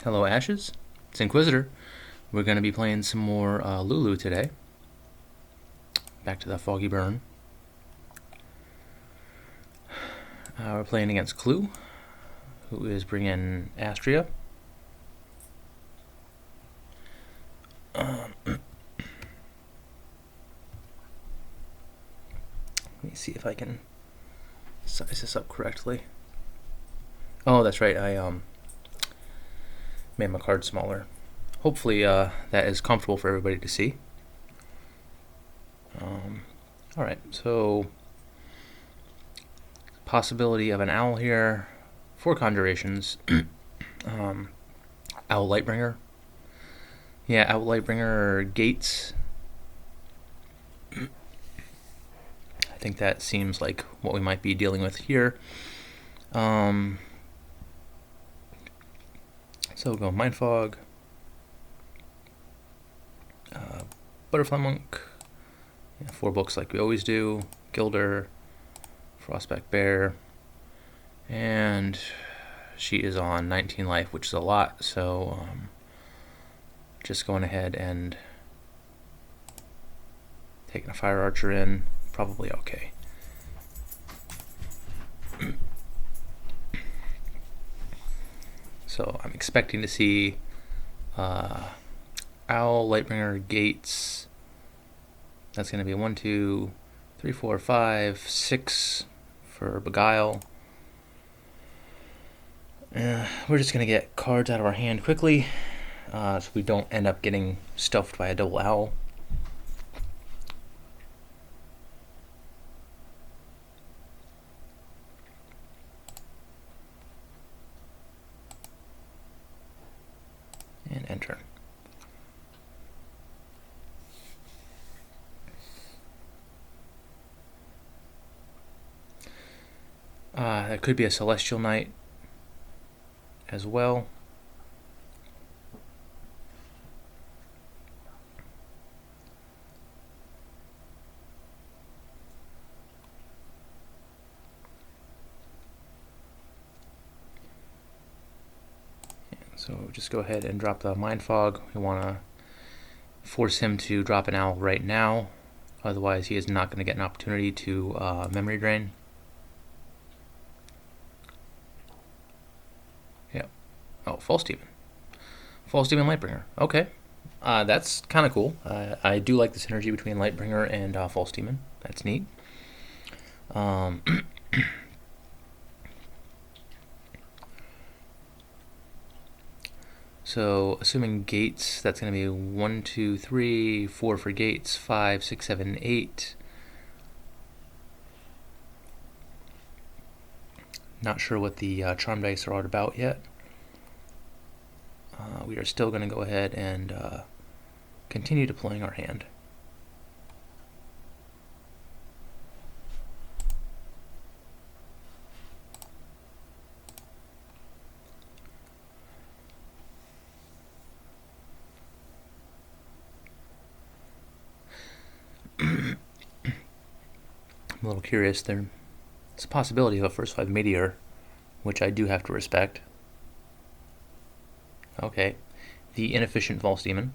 Hello Ashes, it's Inquisitor. We're going to be playing some more Lulu today. Back to the Foggy Burn. We're playing against Clue, who is bringing Astria. Let me see if I can size this up correctly. Oh, that's right, I made my card smaller. Hopefully that is comfortable for everybody to see. Alright, so possibility of an owl here. 4 conjurations. Owl Lightbringer. Yeah, Owl Lightbringer Gates. I think that seems like what we might be dealing with here. So we'll go Mind Fog, Butterfly Monk, 4 books like we always do, Gilder, Frostback Bear, and she is on 19 life, which is a lot, so just going ahead and taking a Fire Archer in, probably okay. So I'm expecting to see Owl, Lightbringer, Gates. That's going to be 1, 2, 3, 4, 5, 6 for Beguile. We're just going to get cards out of our hand quickly so we don't end up getting stuffed by a double owl. And enter. That could be a Celestial Knight as well. So just go ahead and drop the Mind Fog. We want to force him to drop an owl right now. Otherwise, he is not going to get an opportunity to memory drain. Yep. Oh, False Demon. False Demon Lightbringer. Okay. That's kind of cool. I do like the synergy between Lightbringer and False Demon. That's neat. So, assuming Gates, that's going to be 1, 2, 3, 4 for Gates, 5, 6, 7, 8. Not sure what the Charm Dice are all about yet. We are still going to go ahead and continue deploying our hand. I'm a little curious. There's a possibility of a first 5 Meteor, which I do have to respect. Okay. The inefficient False Demon.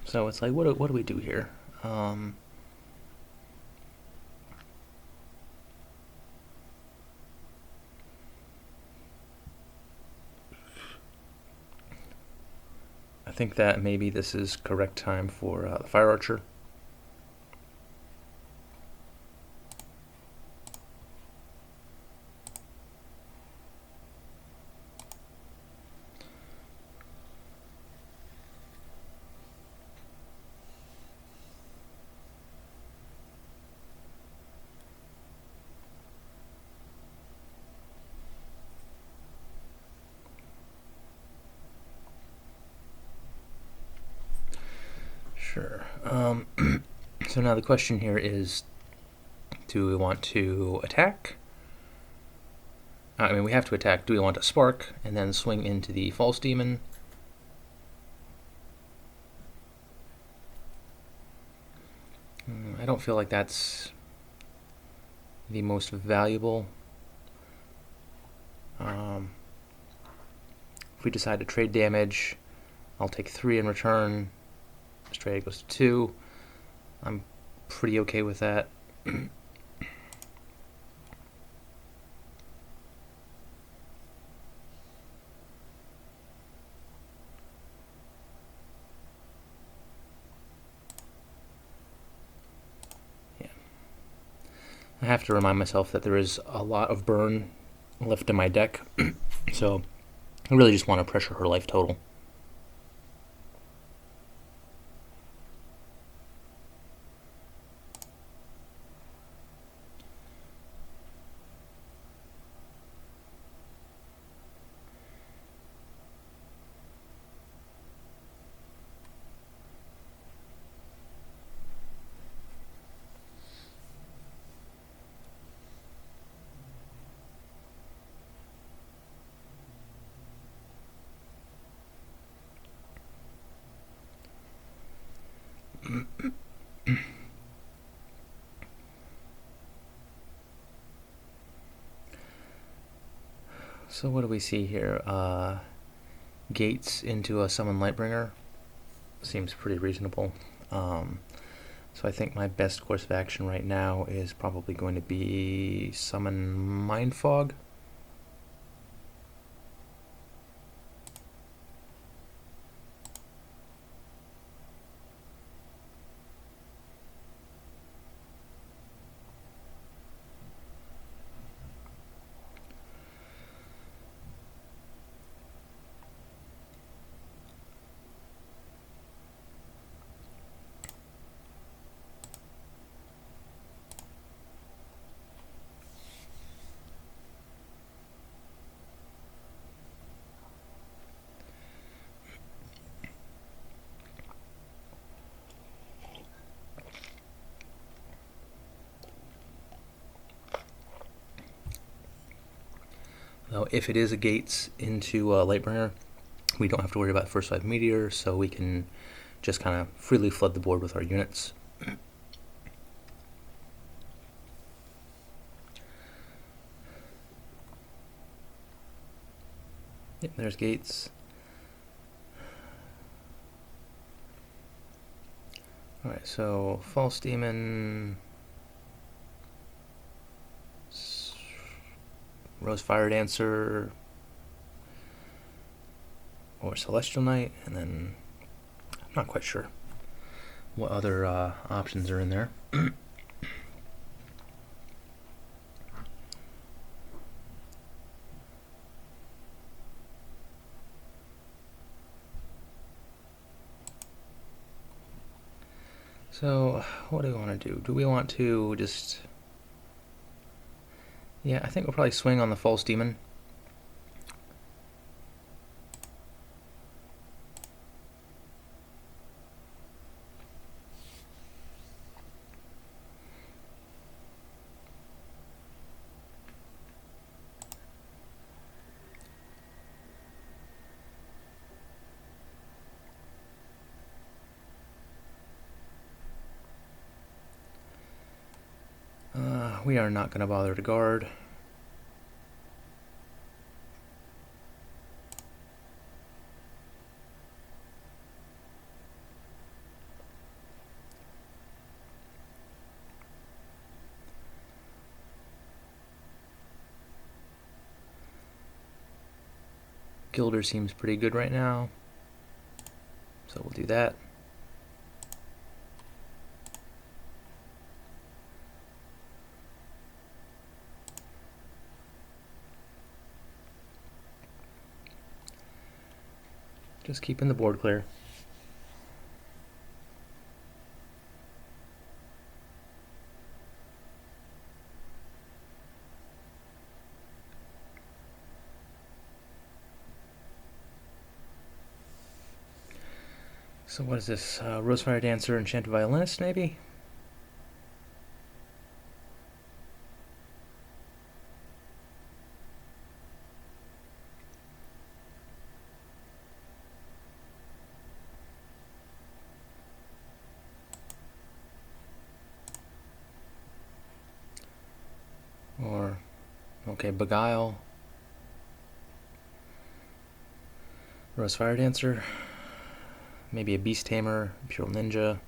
So it's like, what do we do here? I think that maybe this is correct time for the Fire Archer. Sure. So now the question here is, do we want to attack? I mean, we have to attack. Do we want to spark and then swing into the False Demon? I don't feel like that's the most valuable. If we decide to trade damage, I'll take 3 in return. This trade goes to 2. I'm pretty okay with that. I have to remind myself that there is a lot of burn left in my deck, so I really just want to pressure her life total. So what do we see here? Gates into a Summon Lightbringer seems pretty reasonable. So I think my best course of action right now is probably going to be Summon Mind Fog. Now, if it is a Gates into Lightbringer, we don't have to worry about first 5 Meteor, so we can just kind of freely flood the board with our units. Yep, there's Gates. Alright, so False Demon, Rose Fire Dancer, or Celestial Knight, and then I'm not quite sure what other options are in there. So what do we want to do? Do we want to just... Yeah, I think we'll probably swing on the False Demon. We are not going to bother to guard. Gilder seems pretty good right now, so we'll do that. Just keeping the board clear. So what is this? Rosefire Dancer, Enchanted Violinist, maybe? Okay, Beguile. Rose Fire Dancer. Maybe a Beast Tamer, Imperial Ninja.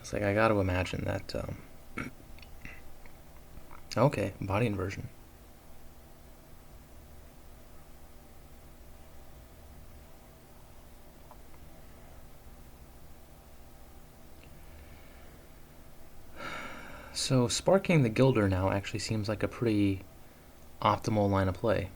It's like I got to imagine that. Okay, body inversion. So sparking the Gilder now actually seems like a pretty optimal line of play.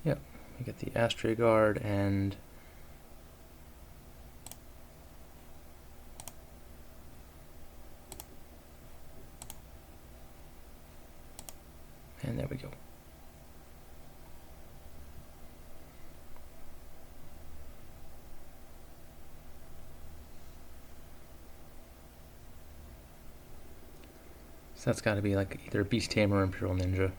Yep, we get the Astray Guard and there we go. So that's got to be like either Beast Tamer or Imperial Ninja.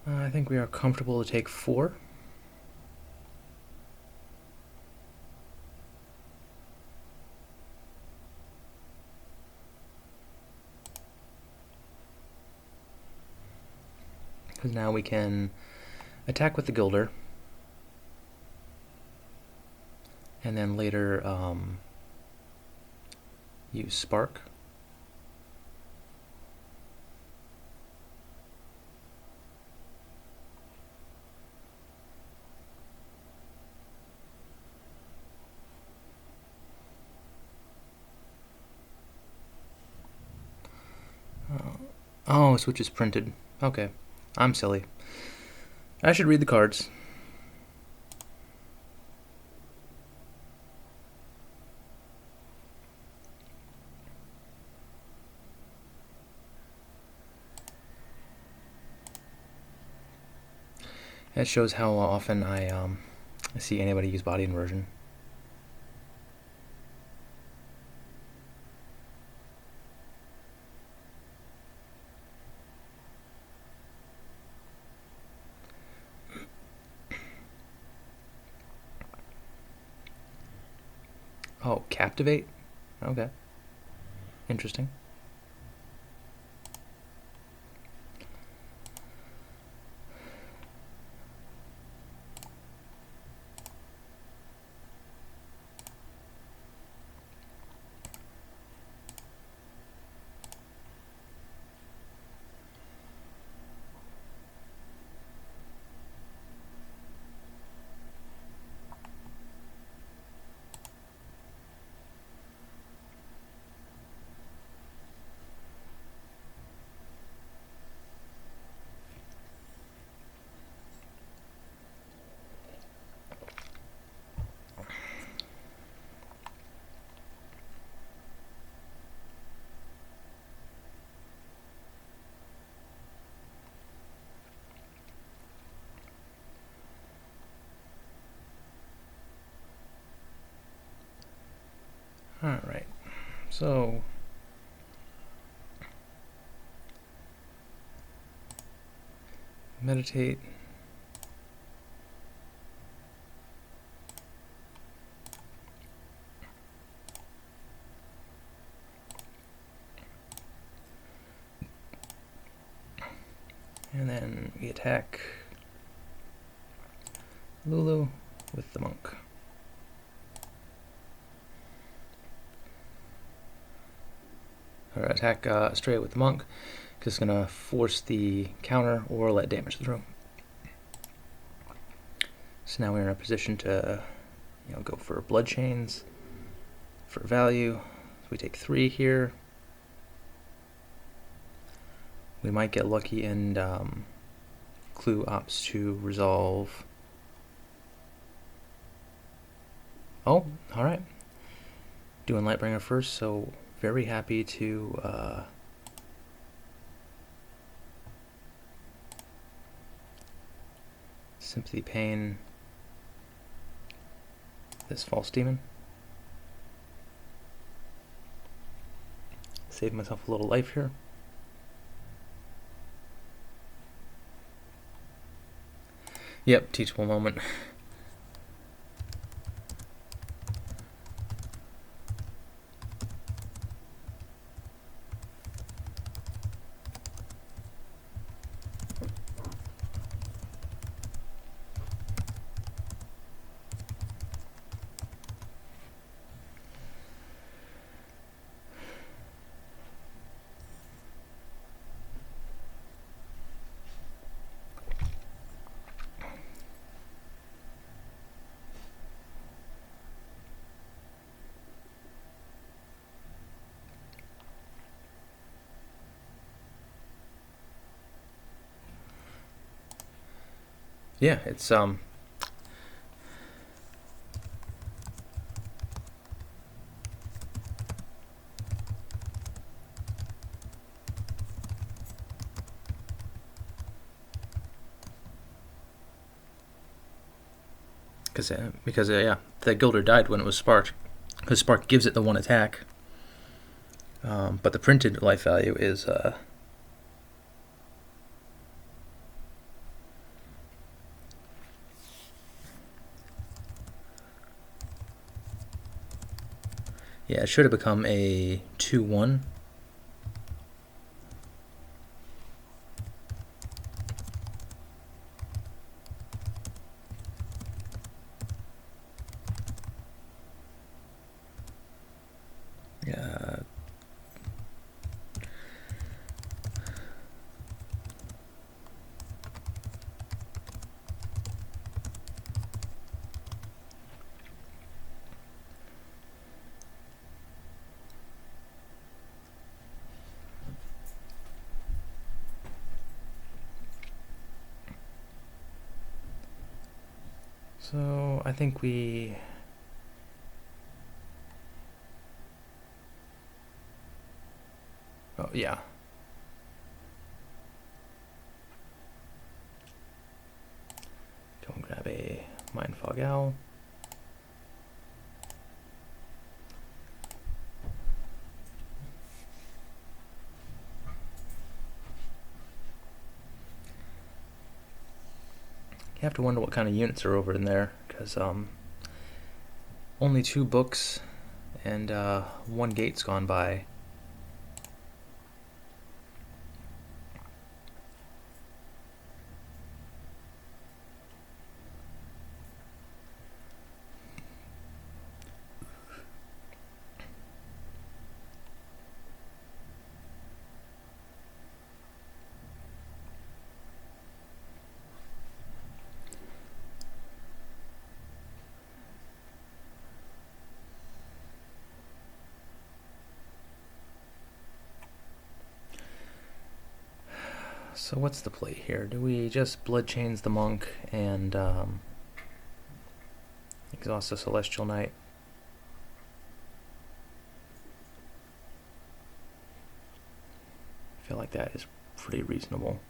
I think we are comfortable to take 4. Because now we can attack with the Gilder. And then later use Spark. Oh, Switch is printed. Okay, I'm silly. I should read the cards. That shows how often I see anybody use body inversion. Oh, Captivate? Okay. Interesting. Alright, So meditate. And then we attack Lulu with the monk. Or attack straight with the monk, because it's going to force the counter or let damage through. So now we're in a position to go for blood chains for value. So we take 3 here. We might get lucky and clue opts to resolve. Oh, alright. Doing Lightbringer first, so very happy to Sympathy Pain this false demon. Save myself a little life here. Yep, teachable moment. Yeah, it's because yeah, the Gilder died when it was sparked, because spark gives it the 1 attack, but the printed life value is yeah, it should have become a 2/1. Yeah. So I think we yeah. Go and grab a Mindfog Owl. You have to wonder what kind of units are over in there, because only 2 books and 1 gate's gone by. So what's the play here? Do we just blood chains the monk and exhaust the Celestial Knight? I feel like that is pretty reasonable,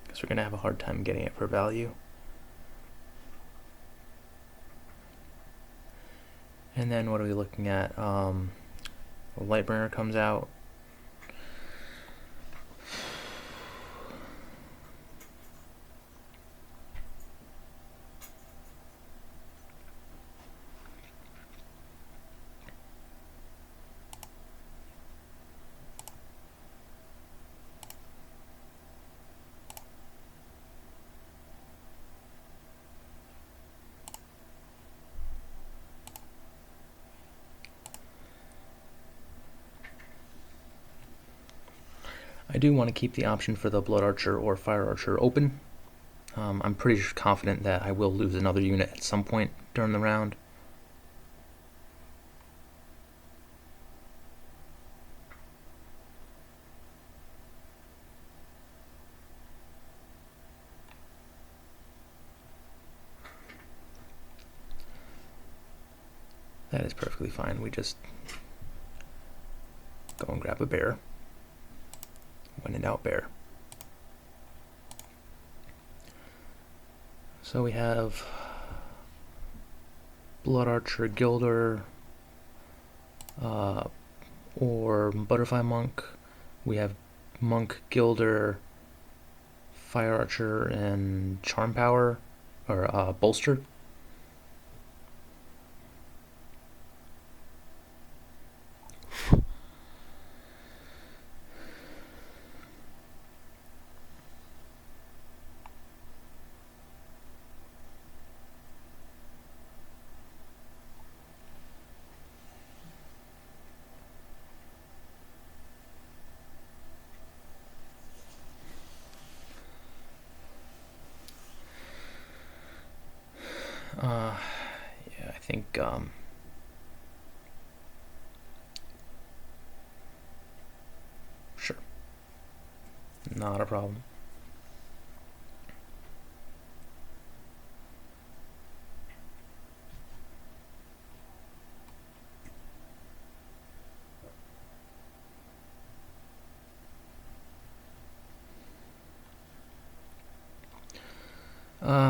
because we're going to have a hard time getting it for value. And then what are we looking at? Lightbringer comes out. I do want to keep the option for the Blood Archer or Fire Archer open. I'm pretty confident that I will lose another unit at some point during the round. That is perfectly fine. We just go and grab a bear. When in doubt, bear. So we have Blood Archer, Gilder, or Butterfly Monk. We have Monk, Gilder, Fire Archer, and Charm Power, or Bolster. Yeah, I think sure, not a problem.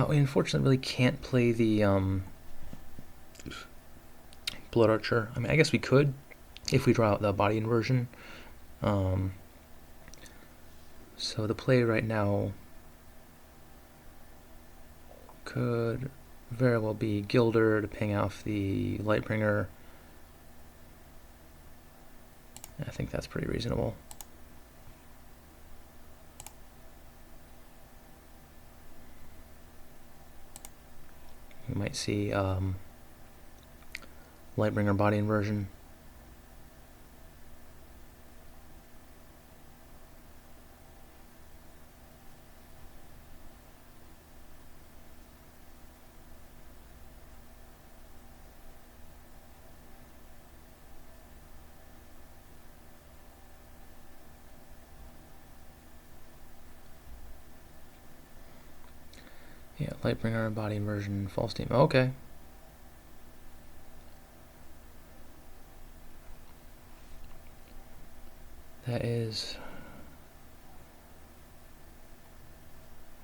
We unfortunately really can't play the Blood Archer. I mean, I guess we could if we draw out the body inversion. So the play right now could very well be Gilder to ping off the Lightbringer. I think that's pretty reasonable. We might see Lightbringer body inversion. Yeah, Lightbringer body inversion, false team. Okay. That is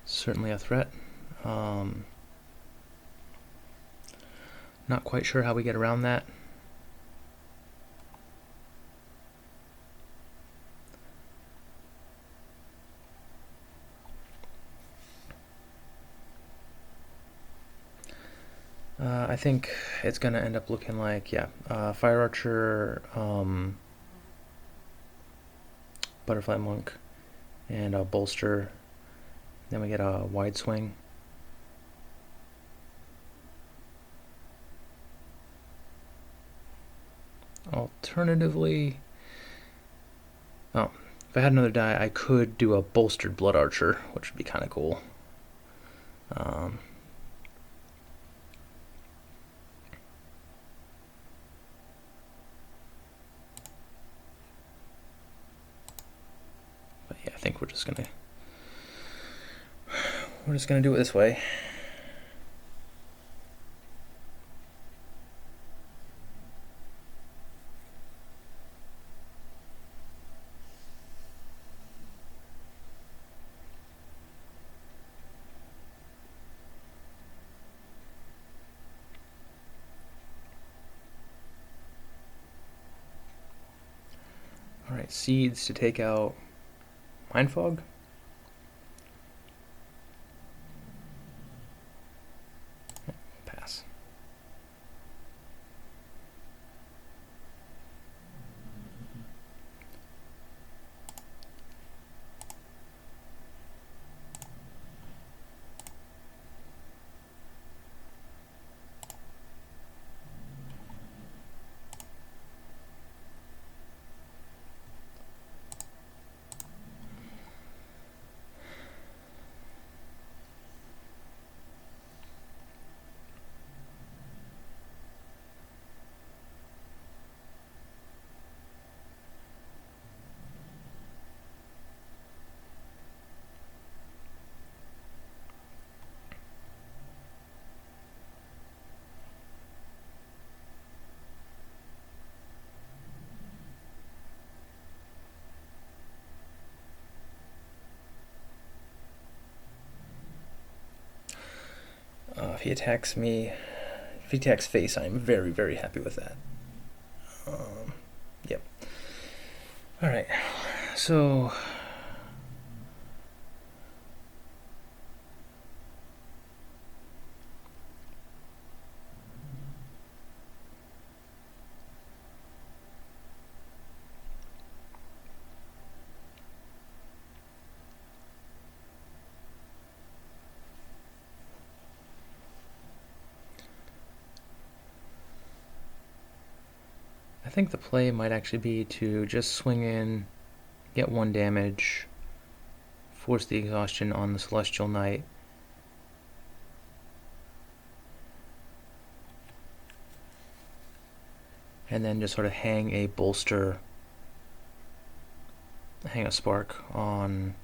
certainly a threat. Not quite sure how we get around that. I think it's going to end up looking like, yeah, Fire Archer, Butterfly Monk, and a Bolster. Then we get a Wide Swing. Alternatively, oh, if I had another die, I could do a bolstered Blood Archer, which would be kind of cool. But yeah, I think we're just gonna do it this way. Alright, seeds to take out Mind Fog. Pass. If he attacks me, if he attacks face, I'm very, very happy with that. Yep. Alright, so I think the play might actually be to just swing in, get 1 damage, force the exhaustion on the Celestial Knight, and then just sort of hang a bolster, hang a spark on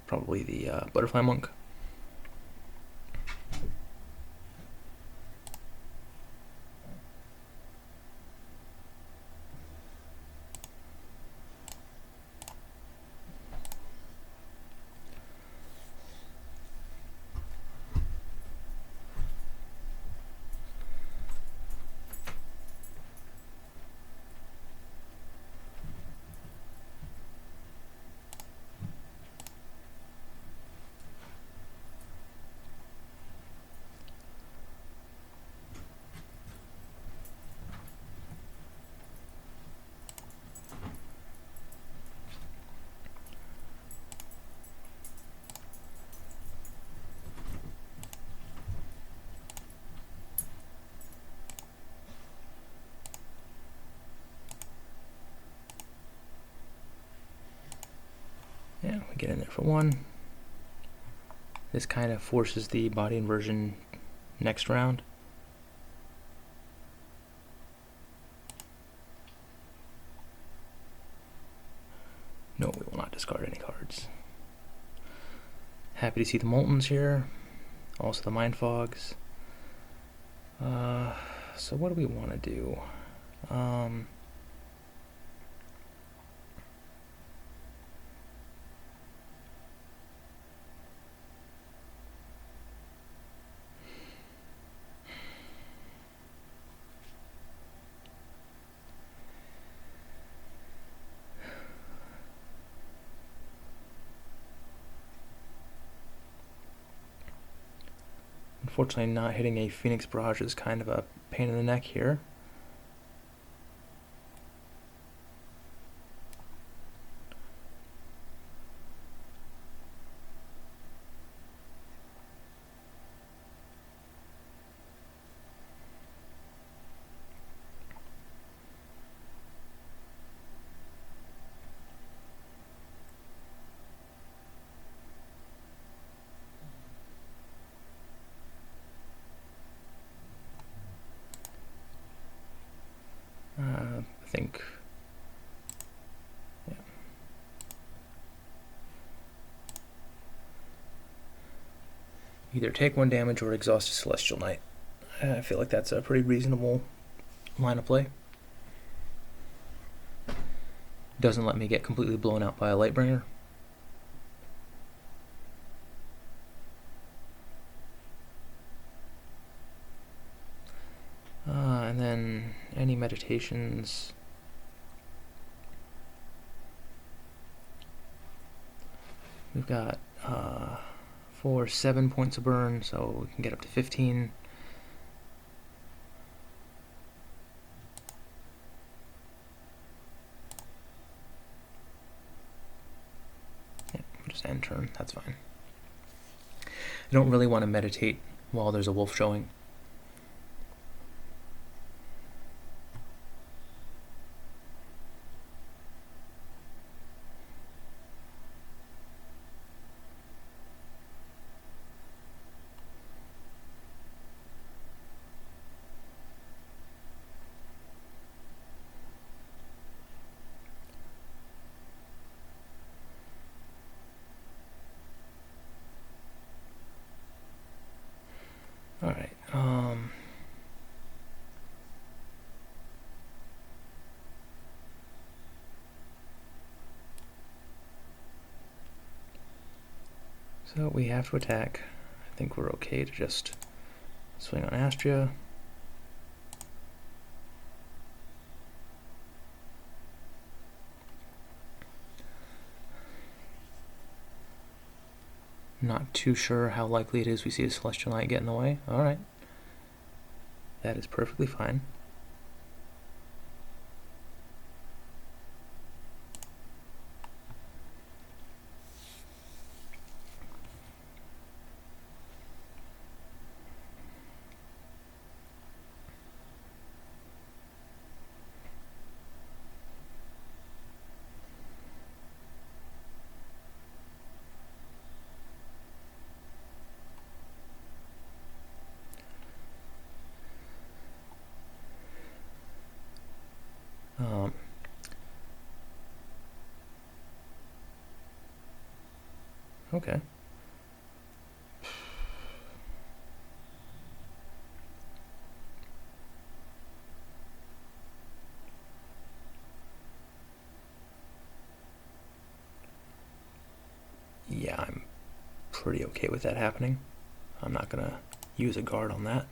probably the Butterfly Monk. Yeah, we get in there for 1. This kind of forces the body inversion next round. No, we will not discard any cards. Happy to see the Moltons here. Also the Mind Fogs. So what do we want to do? Unfortunately, not hitting a Phoenix Barrage is kind of a pain in the neck here. I think, yeah. Either take 1 damage or exhaust a Celestial Knight. I feel like that's a pretty reasonable line of play. Doesn't let me get completely blown out by a Lightbringer. And then any meditations We've got 7 points of burn, so we can get up to 15. Just end turn, that's fine. I don't really want to meditate while there's a wolf showing. All right. So we have to attack. I think we're okay to just swing on Astria. Not too sure how likely it is we see a Celestial Knight get in the way. Alright. That is perfectly fine. Okay. Yeah, I'm pretty okay with that happening. I'm not gonna use a guard on that.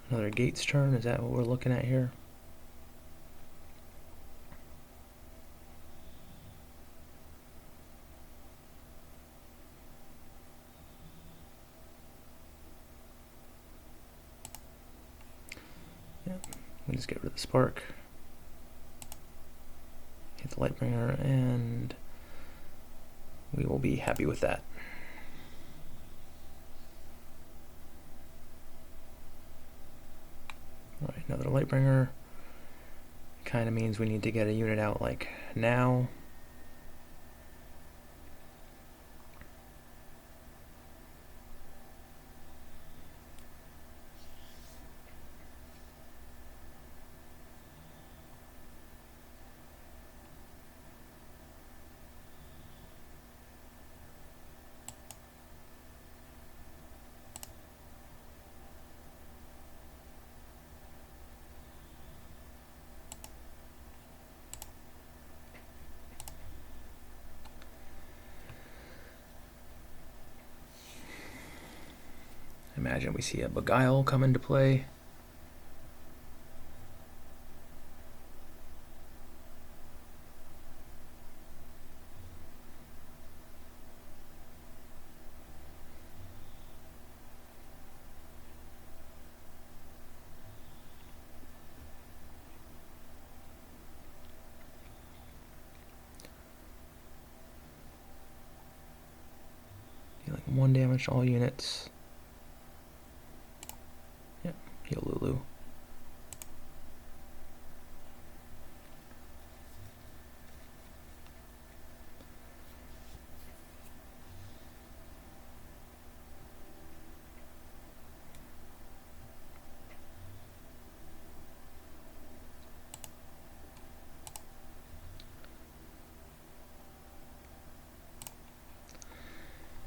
Another Gates turn, is that what we're looking at here? Yeah, we just get rid of the spark. Hit the Lightbringer, and we will be happy with that. Alright, another Lightbringer. Kind of means we need to get a unit out like now. Imagine we see a Beguile come into play. Dealing 1 damage to all units. Yep, heal Lulu.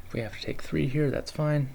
If we have to take 3 here, that's fine.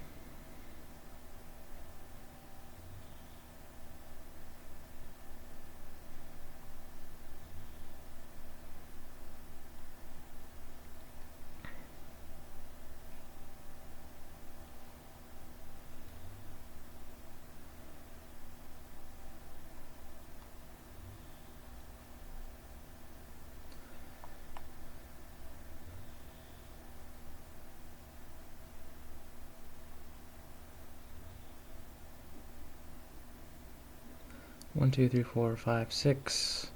1, 2, 3, 4, 5, 6.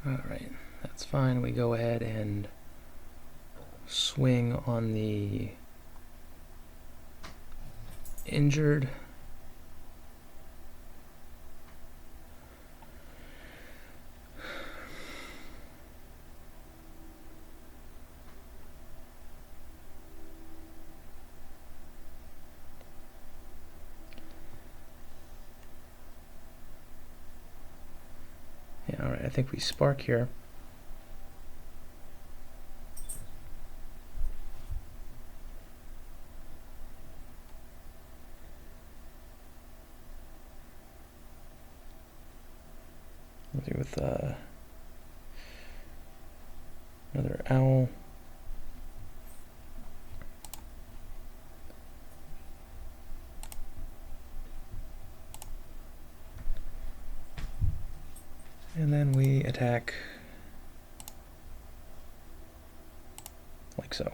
Alright, that's fine. We go ahead and swing on the injured. Yeah, alright, I think we spark here. We'll do with another owl. And then we attack like so.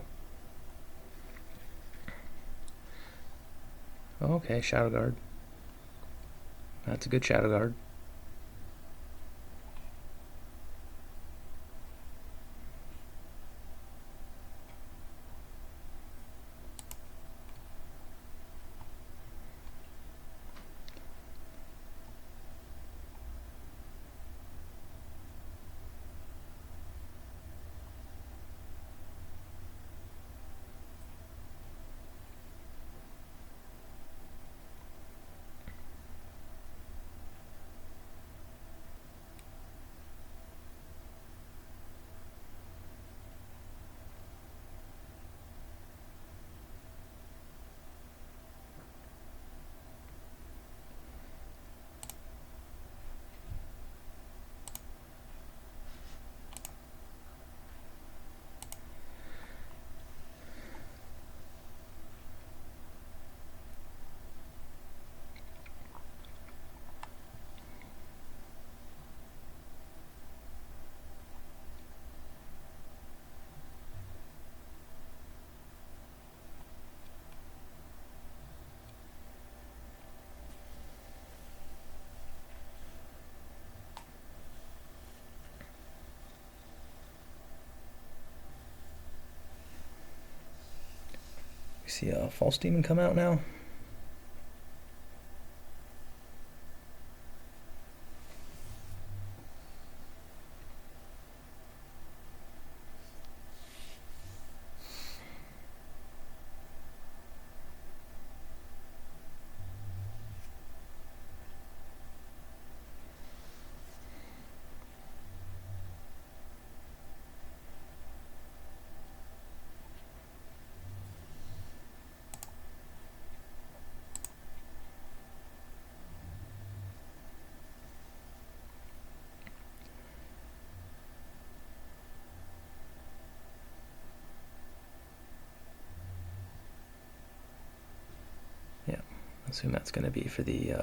Okay, Shadow Guard. That's a good Shadow Guard. We see a false demon come out now. I assume that's going to be for the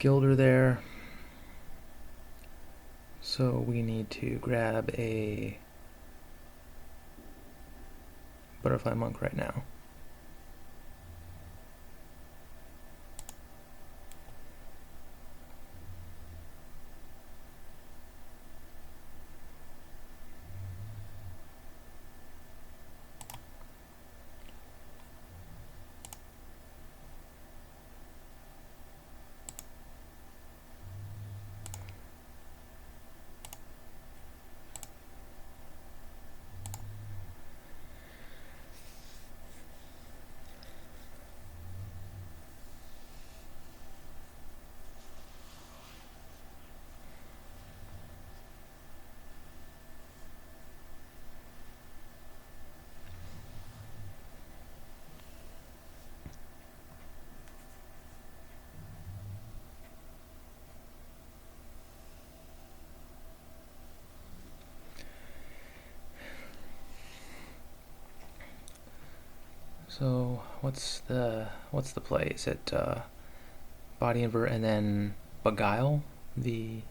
gilder there. So we need to grab a butterfly monk right now. So what's the play? Is it body invert and then beguile the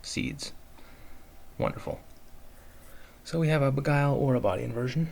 seeds? Wonderful. So we have a beguile or a body inversion.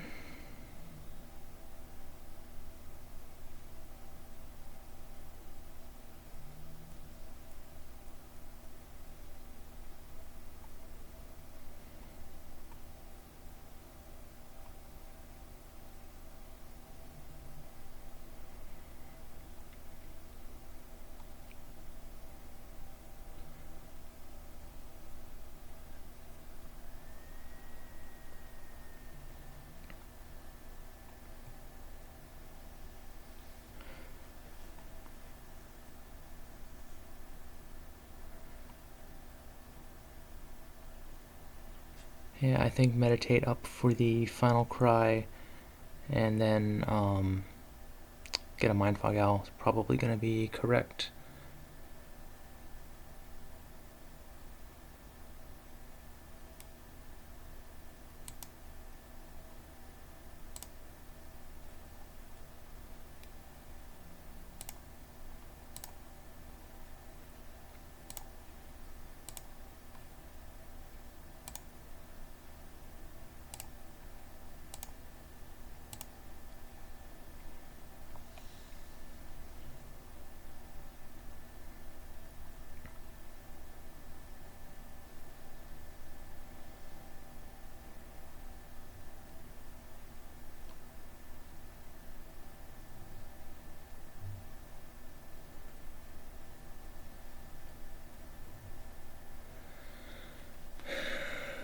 Yeah, I think meditate up for the final cry, and then get a mind fog owl is probably going to be correct.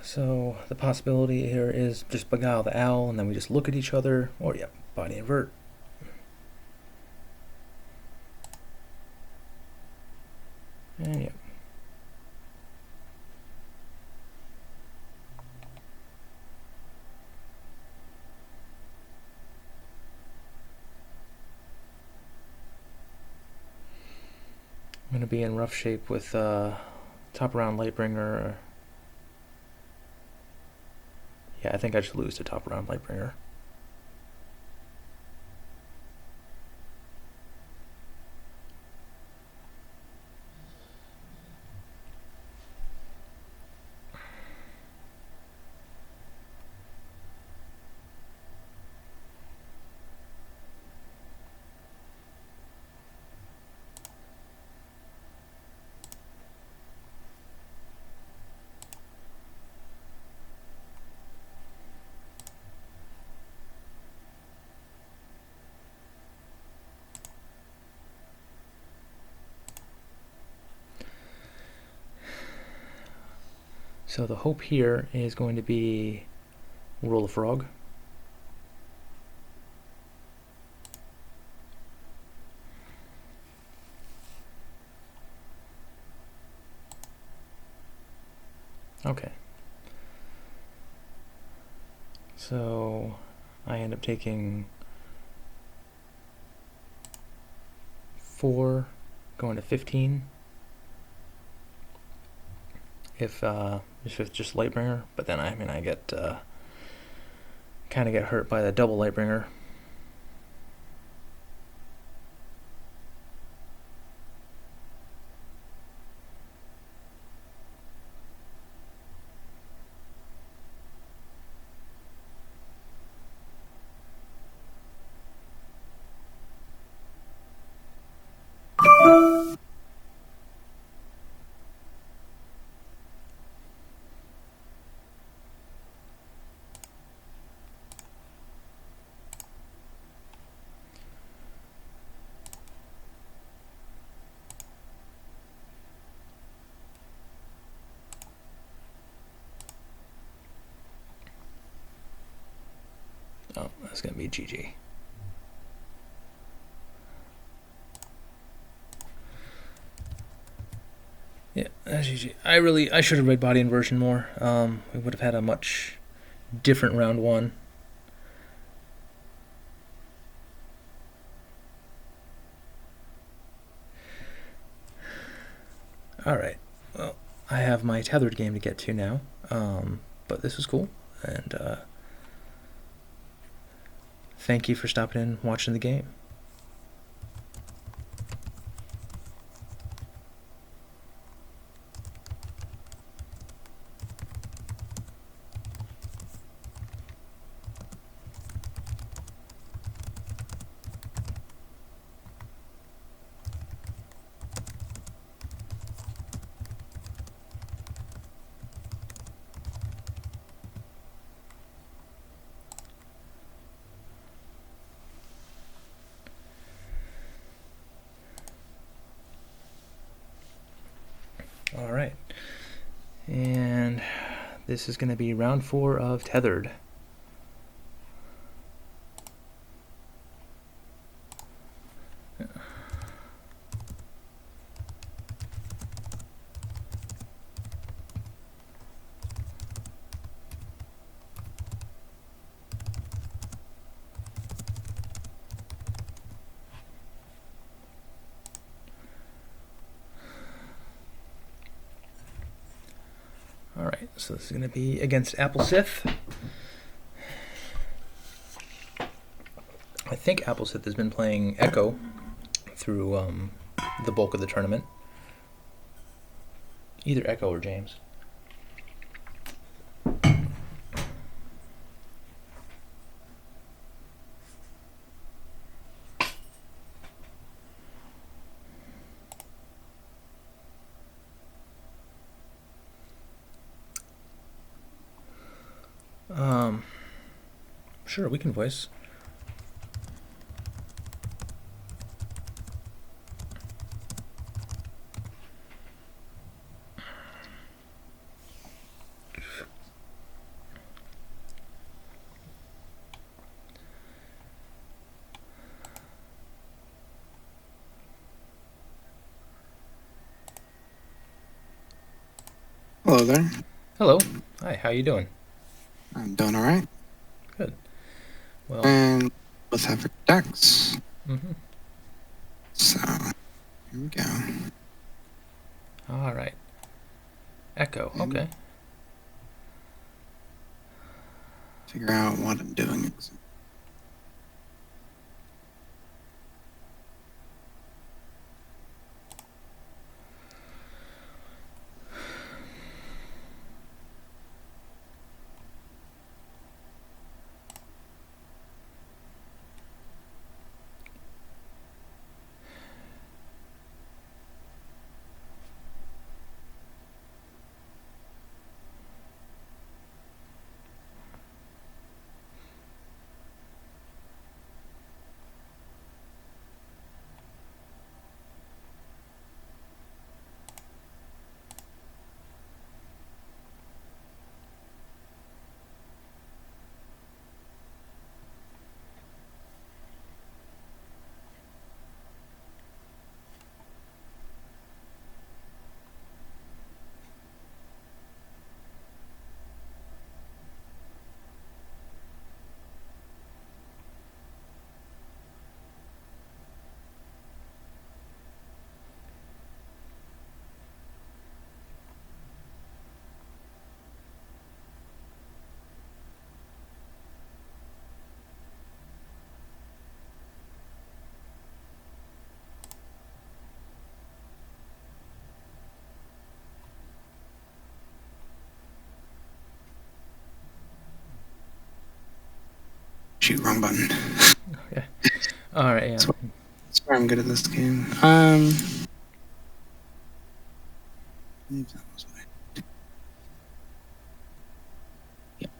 So the possibility here is just beguile the owl, and then we just look at each other, or yeah, body invert. And yeah. I'm going to be in rough shape with top round Lightbringer. Yeah, I think I should lose to top round Lightbringer. So the hope here is going to be roll a frog. Okay. So I end up taking 4, going to 15. If it's just Lightbringer, but then I get kind of get hurt by the double Lightbringer. Oh, that's going to be GG. Yeah, that's GG. I should have read body inversion more. We would have had a much different round 1. Alright, well, I have my Tethered game to get to now, but this was cool, and thank you for stopping in and watching the game. All right, and this is going to be round 4 of Tethered. All right, so this is going to be against Apple Sith. I think Apple Sith has been playing Echo through the bulk of the tournament. Either Echo or James. Sure, we can voice. Hello there. Hello. Hi, how you doing? I'm doing all right. Good. Well, And let's have our decks. mm-hmm. So, here we go. All right. Echo, okay. Figure out what I'm doing. Shoot, wrong button. Okay. All right, yeah. That's where I'm good at this game. Yep.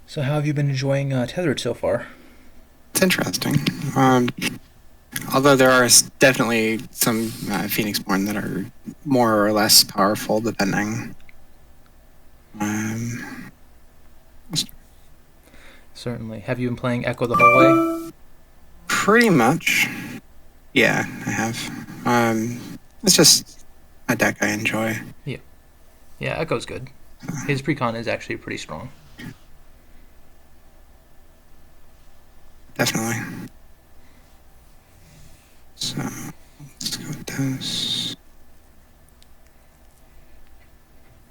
So how have you been enjoying Tethered so far? It's interesting. Although there are definitely some Phoenix-born that are more or less powerful, depending. Um, Certainly. Have you been playing Echo the whole way? Pretty much. Yeah, I have. It's just a deck I enjoy. Yeah. Yeah, Echo's good. His precon is actually pretty strong. Definitely. So let's go with this.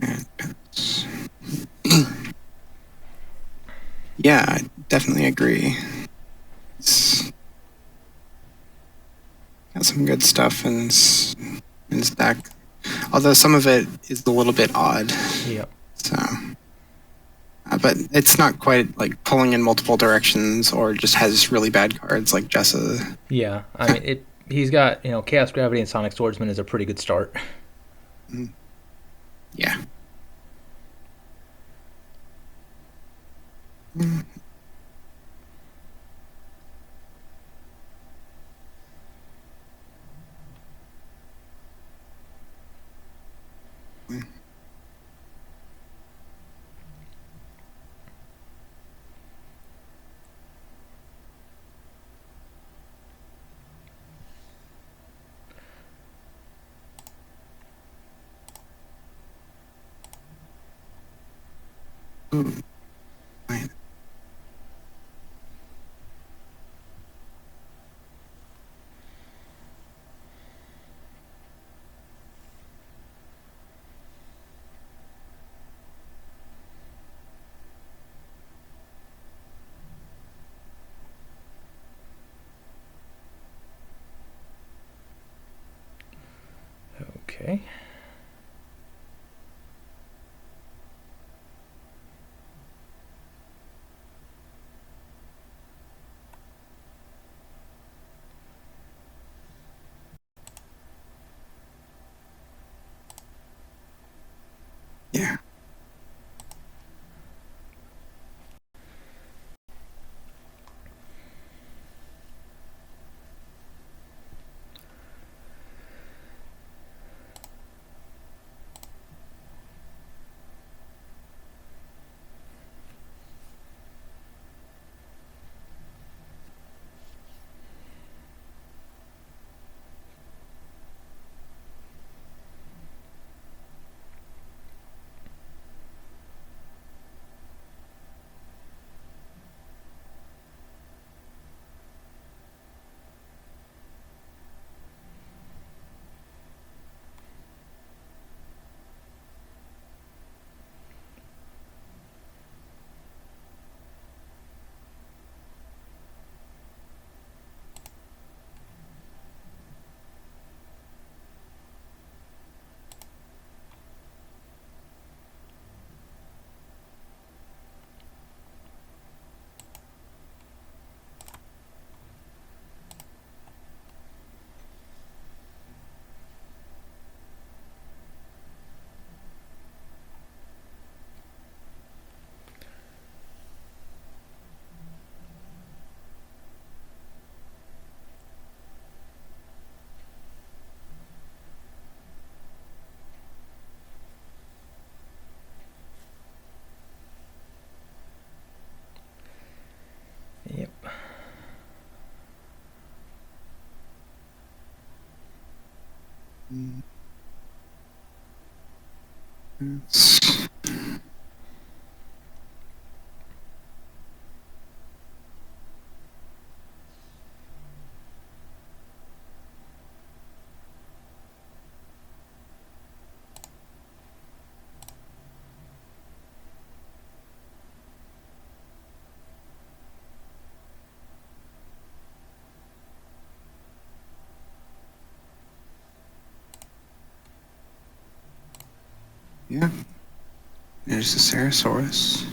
And pass. Yeah, I definitely agree. It's got some good stuff in his deck. Although some of it is a little bit odd. Yeah. So, but it's not quite like pulling in multiple directions or just has really bad cards like Jessa. Yeah. I mean, he's got, Chaos Gravity and Sonic Swordsman is a pretty good start. Yeah. Ooh. Fine. Okay. Yeah. Yep. Yeah. There's the Ceratosaurus.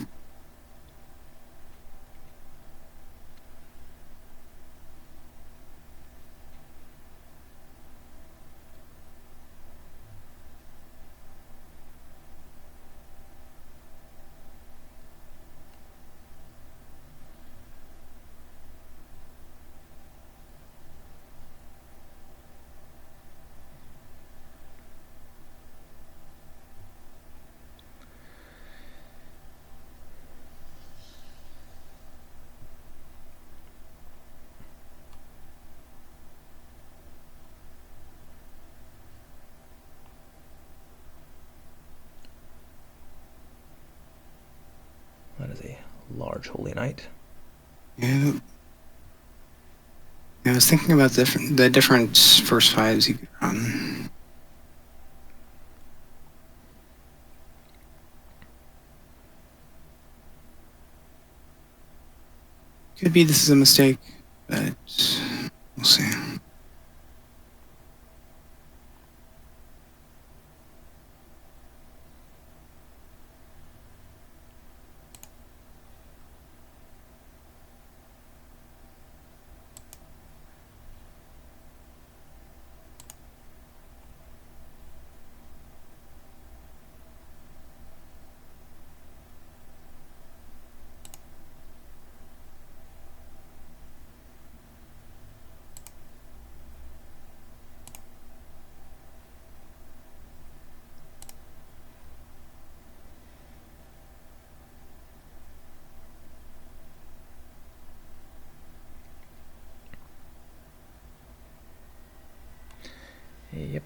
large Holy Knight. Yeah. I was thinking about the different first fives you could run. Could be this is a mistake, but we'll see. Yep.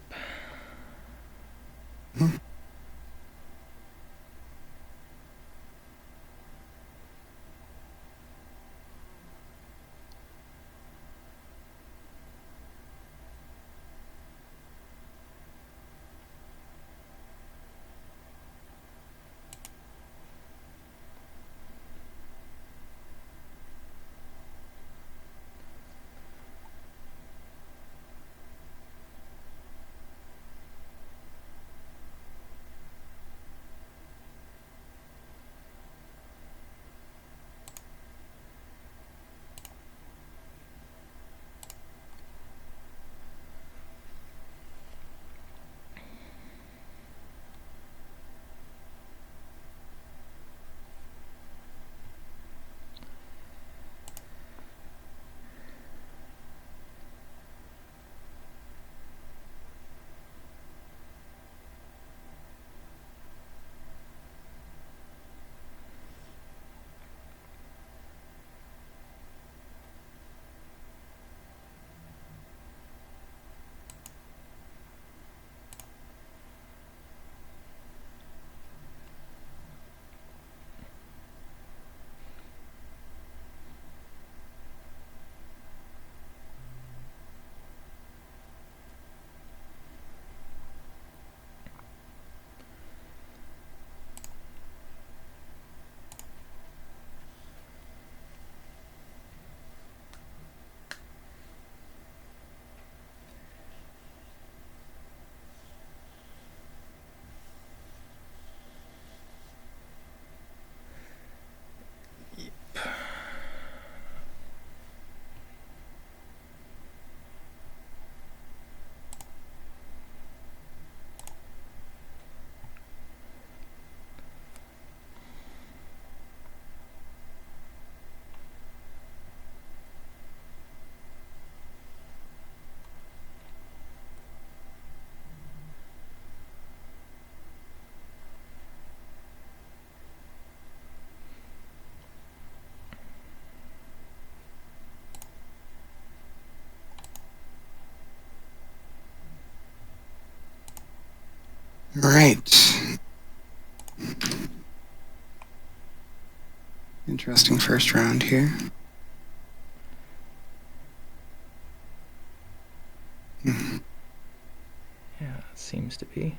Right. Interesting first round here. Yeah, it seems to be.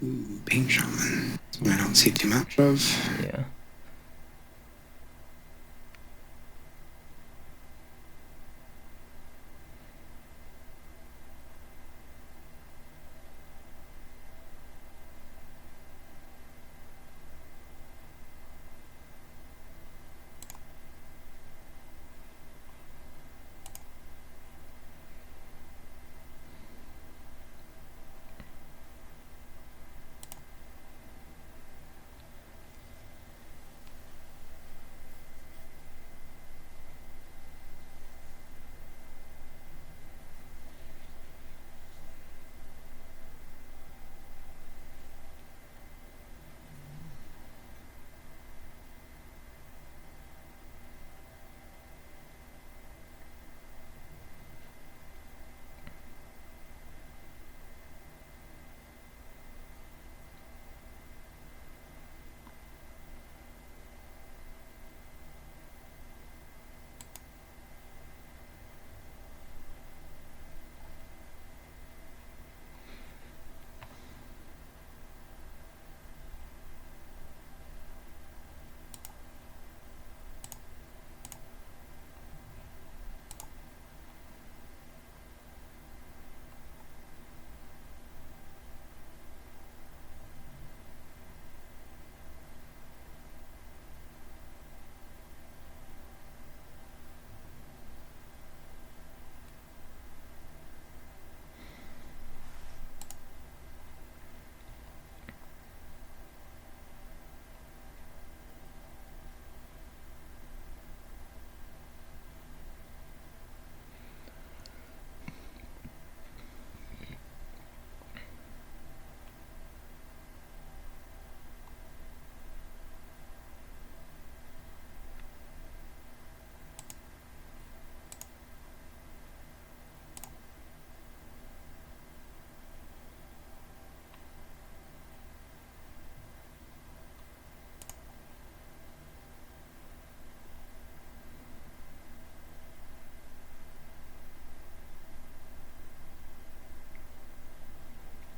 Ooh, Pink Shaman. I don't see too much of. Yeah.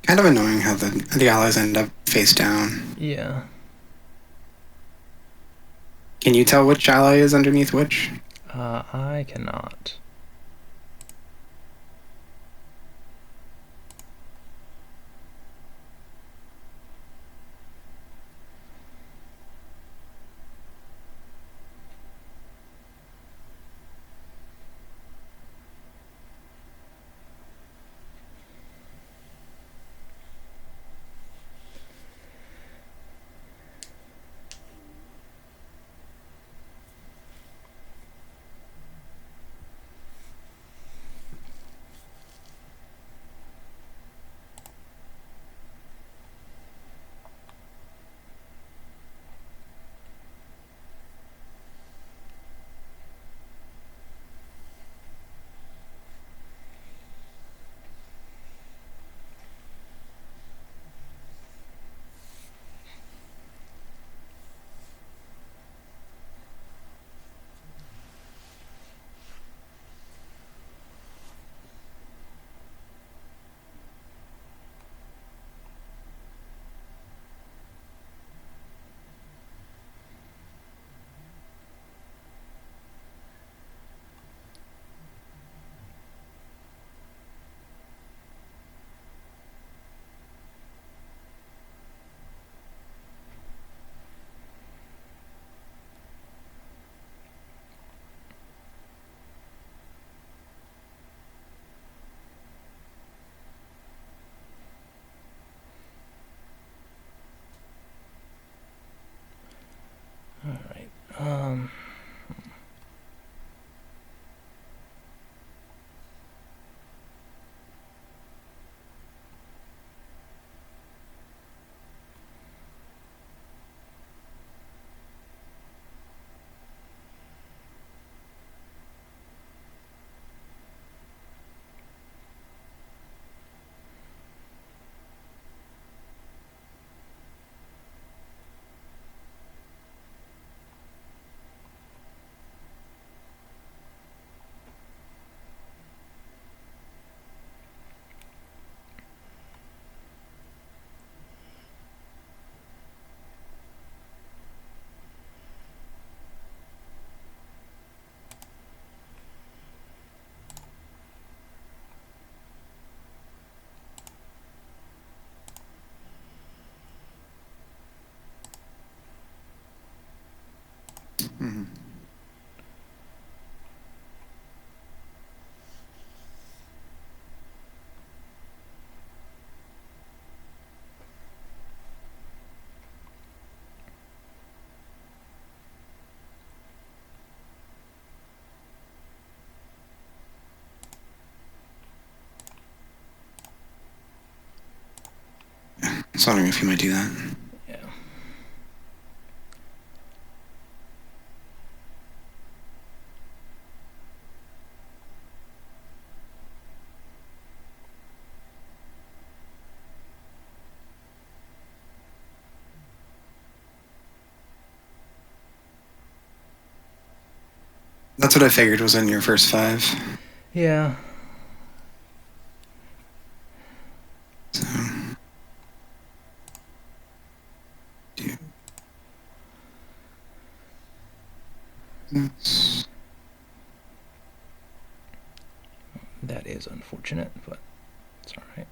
Kind of annoying how the allies end up face down. Yeah. Can you tell which ally is underneath which? I cannot. was wondering if you might do that. Yeah. That's what I figured was in your first 5. Yeah. So, That is unfortunate, but it's all right.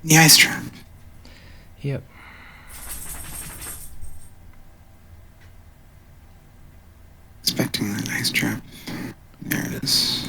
The ice trap. Yep. Expecting that ice trap. There it is.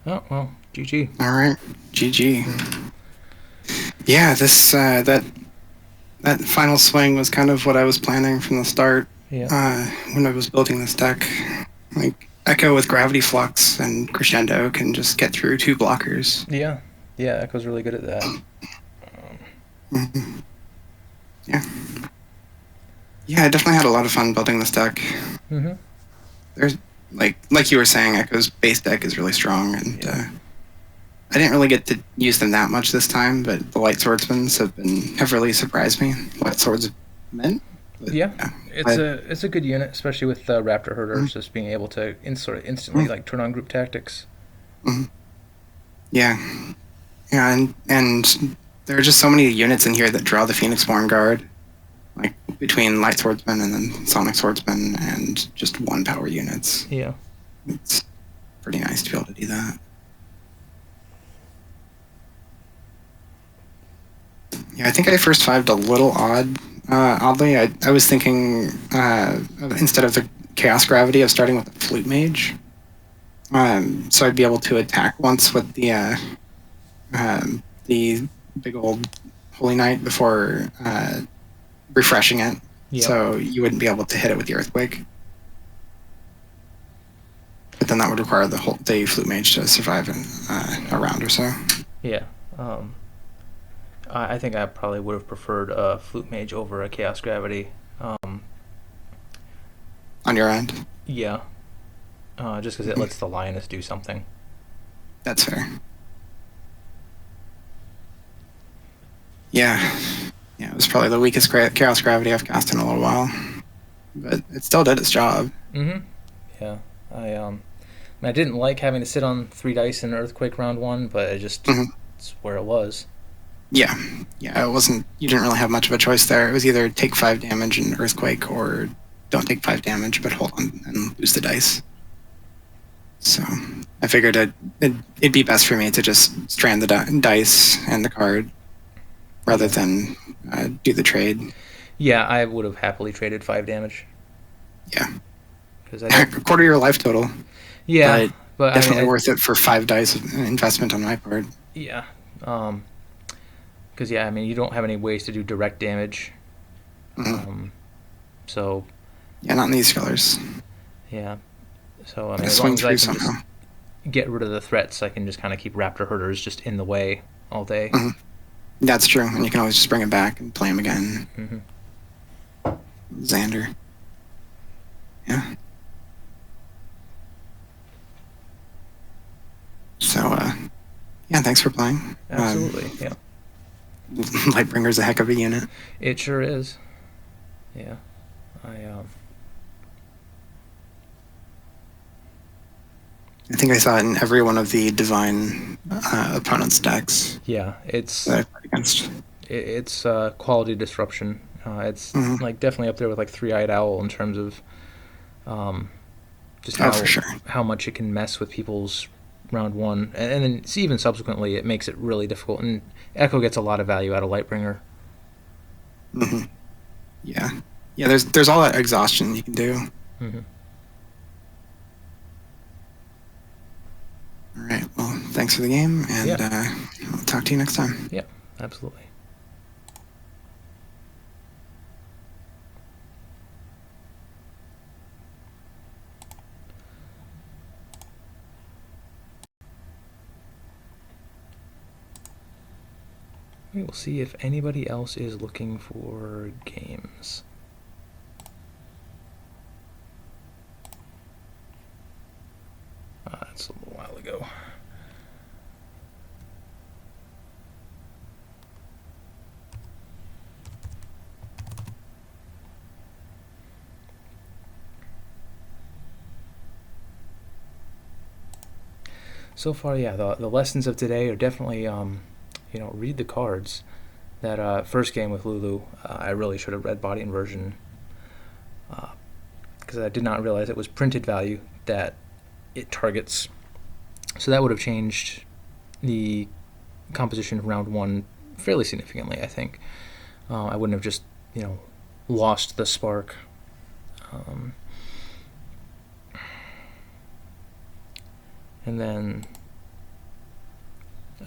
Oh, well, GG. All right, GG. Yeah, this that final swing was kind of what I was planning from the start. Yeah. When I was building this deck, like Echo with Gravity Flux and Crescendo can just get through 2 blockers. Yeah. Yeah, Echo's really good at that. Mm-hmm. Yeah. Yeah, I definitely had a lot of fun building this deck. Mm-hmm. There's like you were saying, Echo's base deck is really strong, and I didn't really get to use them that much this time, but the Light Swordsmans have really surprised me. Light Swordsmen? Yeah. It's a good unit, especially with Raptor Herders, just being able to sort of instantly like turn on group tactics. Mm-hmm. Yeah. Yeah, and there are just so many units in here that draw the Phoenixborn Guard, like between Light Swordsman and then Sonic Swordsman and just 1 power units. Yeah. It's pretty nice to be able to do that. Yeah, I think I first fived a little oddly. I was thinking instead of the Chaos Gravity of starting with the Flute Mage. So I'd be able to attack once with the big old Holy Knight before refreshing it. Yep. So you wouldn't be able to hit it with the Earthquake. But then that would require the Flute Mage to survive in a round or so. Yeah. I think I probably would have preferred a Flute Mage over a Chaos Gravity. On your end? Yeah. Just because it lets the Lioness do something. That's fair. Yeah. Yeah, it was probably the weakest Chaos Gravity I've cast in a little while. But it still did its job. Mm-hmm. Yeah. I didn't like having to sit on 3 dice in Earthquake round 1, but it's where it was. Yeah. Yeah, it wasn't... You didn't really have much of a choice there. It was either take 5 damage in Earthquake or don't take 5 damage, but hold on and lose the dice. So I figured it'd be best for me to just strand the dice and the card rather than do the trade. Yeah, I would have happily traded 5 damage. Yeah. Because A quarter your life total. Yeah, but definitely worth it for 5 dice investment on my part. Yeah. Because you don't have any ways to do direct damage. Mm-hmm. So Yeah, not in these colors. Yeah. So I mean, Gotta as long swing as I through can somehow. just get rid of the threats, I can just kind of keep raptor herders just in the way all day. Hmm. That's true, and you can always just bring him back and play him again. Mm-hmm. Xander. Yeah. So, yeah, thanks for playing. Absolutely. Yeah. Lightbringer's a heck of a unit. It sure is. Yeah. I think I saw it in every one of the divine opponent's decks Yeah. that I played against. It's quality disruption. It's Hmm. like definitely up there with like Three-Eyed Owl in terms of um, just Oh, for sure. how much it can mess with people's round one, and then even subsequently it makes it really difficult. And Echo gets a lot of value out of Lightbringer. Hmm. Yeah. Yeah, there's all that exhaustion you can do. Mm-hmm. All right. Well, thanks for the game, and Yeah. I'll talk to you next time. Yeah. Absolutely. We will see if anybody else is looking for games. That's a little while ago. So far, yeah, the lessons of today are definitely, read the cards. That first game with Lulu, I really should have read Body Inversion because I did not realize it was printed value that it targets. So that would have changed the composition of round one fairly significantly, I think. I wouldn't have just, lost the spark. And then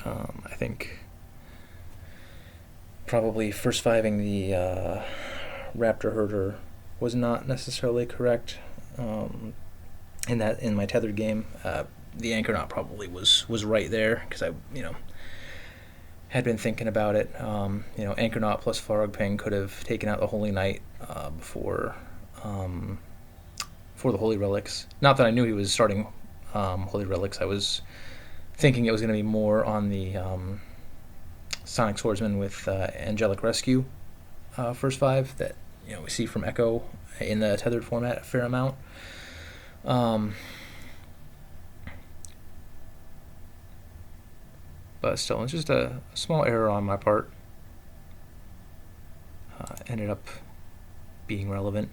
I think probably first fiving the Raptor Herder was not necessarily correct. In my Tethered game, the Anchornaut probably was right there because I had been thinking about it. Anchornaut plus Farogping could have taken out the Holy Knight before the Holy Relics. Not that I knew he was starting Holy Relics. I was thinking it was going to be more on the Sonic Swordsman with Angelic Rescue first five that we see from Echo in the Tethered format a fair amount. But still, it's just a small error on my part. Ended up being relevant.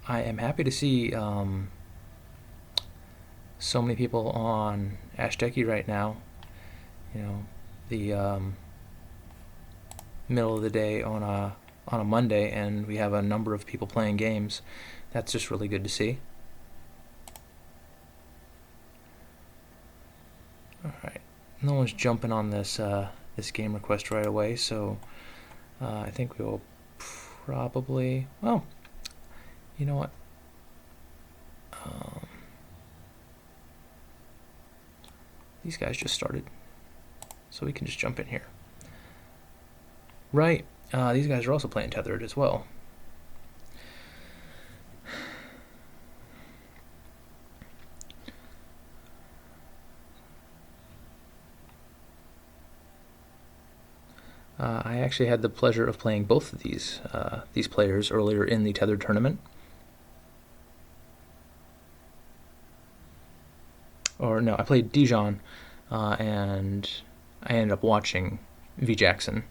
I am happy to see so many people on Ashteki right now. The middle of the day on a Monday, and we have a number of people playing games. That's just really good to see. All right, no one's jumping on this game request right away, so I think we will probably. Well, you know what? These guys just started, so we can just jump in here. Right. These guys are also playing Tethered as well. I actually had the pleasure of playing both of these players earlier in the Tethered tournament. Or no, I played Dijon, and I ended up watching V Jackson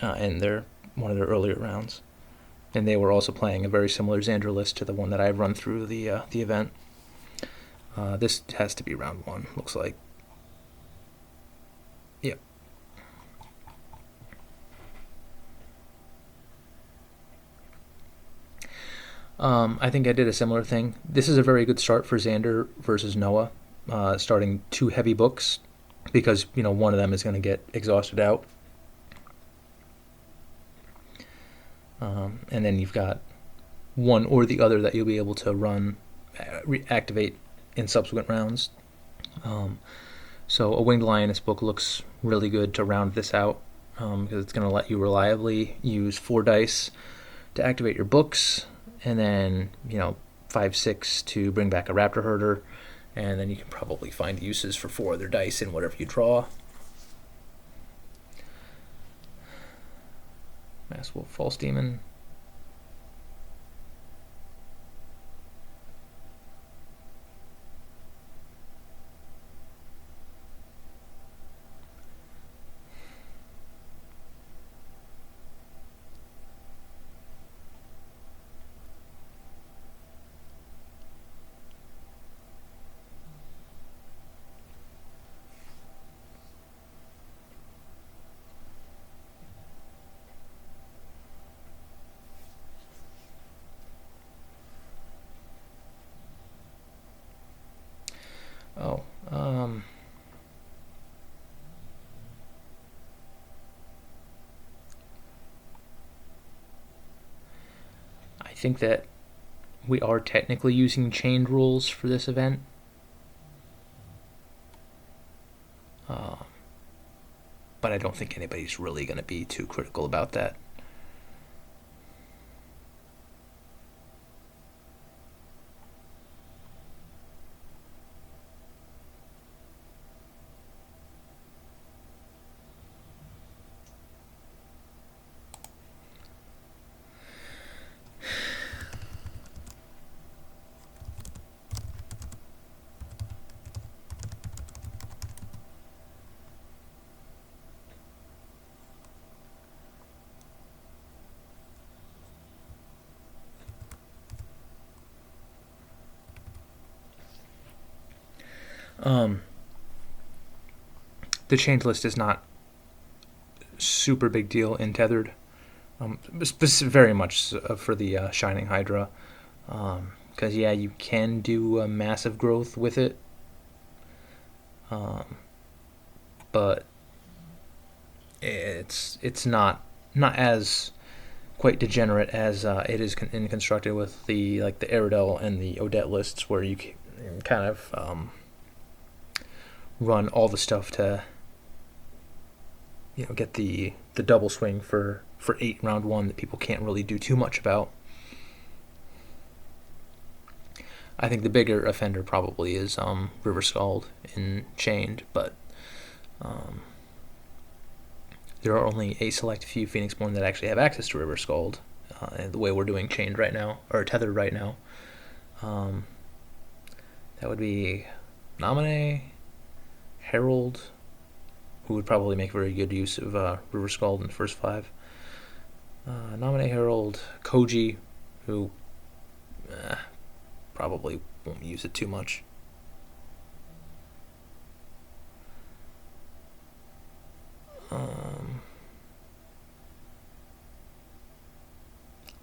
in one of their earlier rounds, and they were also playing a very similar Xander list to the one that I run through the event. This has to be round one, looks like. Yep. I think I did a similar thing. This is a very good start for Xander versus Noah, starting two heavy books, because one of them is going to get exhausted out. and then you've got one or the other that you'll be able to run, activate in subsequent rounds. So a Winged Lioness book looks really good to round this out, because it's going to let you reliably use 4 dice to activate your books, and then 5, 6 to bring back a Raptor Herder, and then you can probably find uses for 4 other dice in whatever you draw. Mass Wolf, False Demon. Oh, I think that we are technically using chained rules for this event. But I don't think anybody's really going to be too critical about that. The chained list is not super big deal in Tethered, very much for the Shining Hydra, because you can do a massive growth with it, but it's not as quite degenerate as it is constructed with the Aerodel and the Odette lists, where you can kind of run all the stuff to get the double swing for 8 round 1 that people can't really do too much about. I think the bigger offender probably is River Scald in Chained, but there are only a select few Phoenixborn that actually have access to River Scald, the way we're doing Chained right now, or Tethered right now. That would be Naminé, Herald, who would probably make very good use of River Scald in the first 5. Naminé, Herald, Koji, who probably won't use it too much.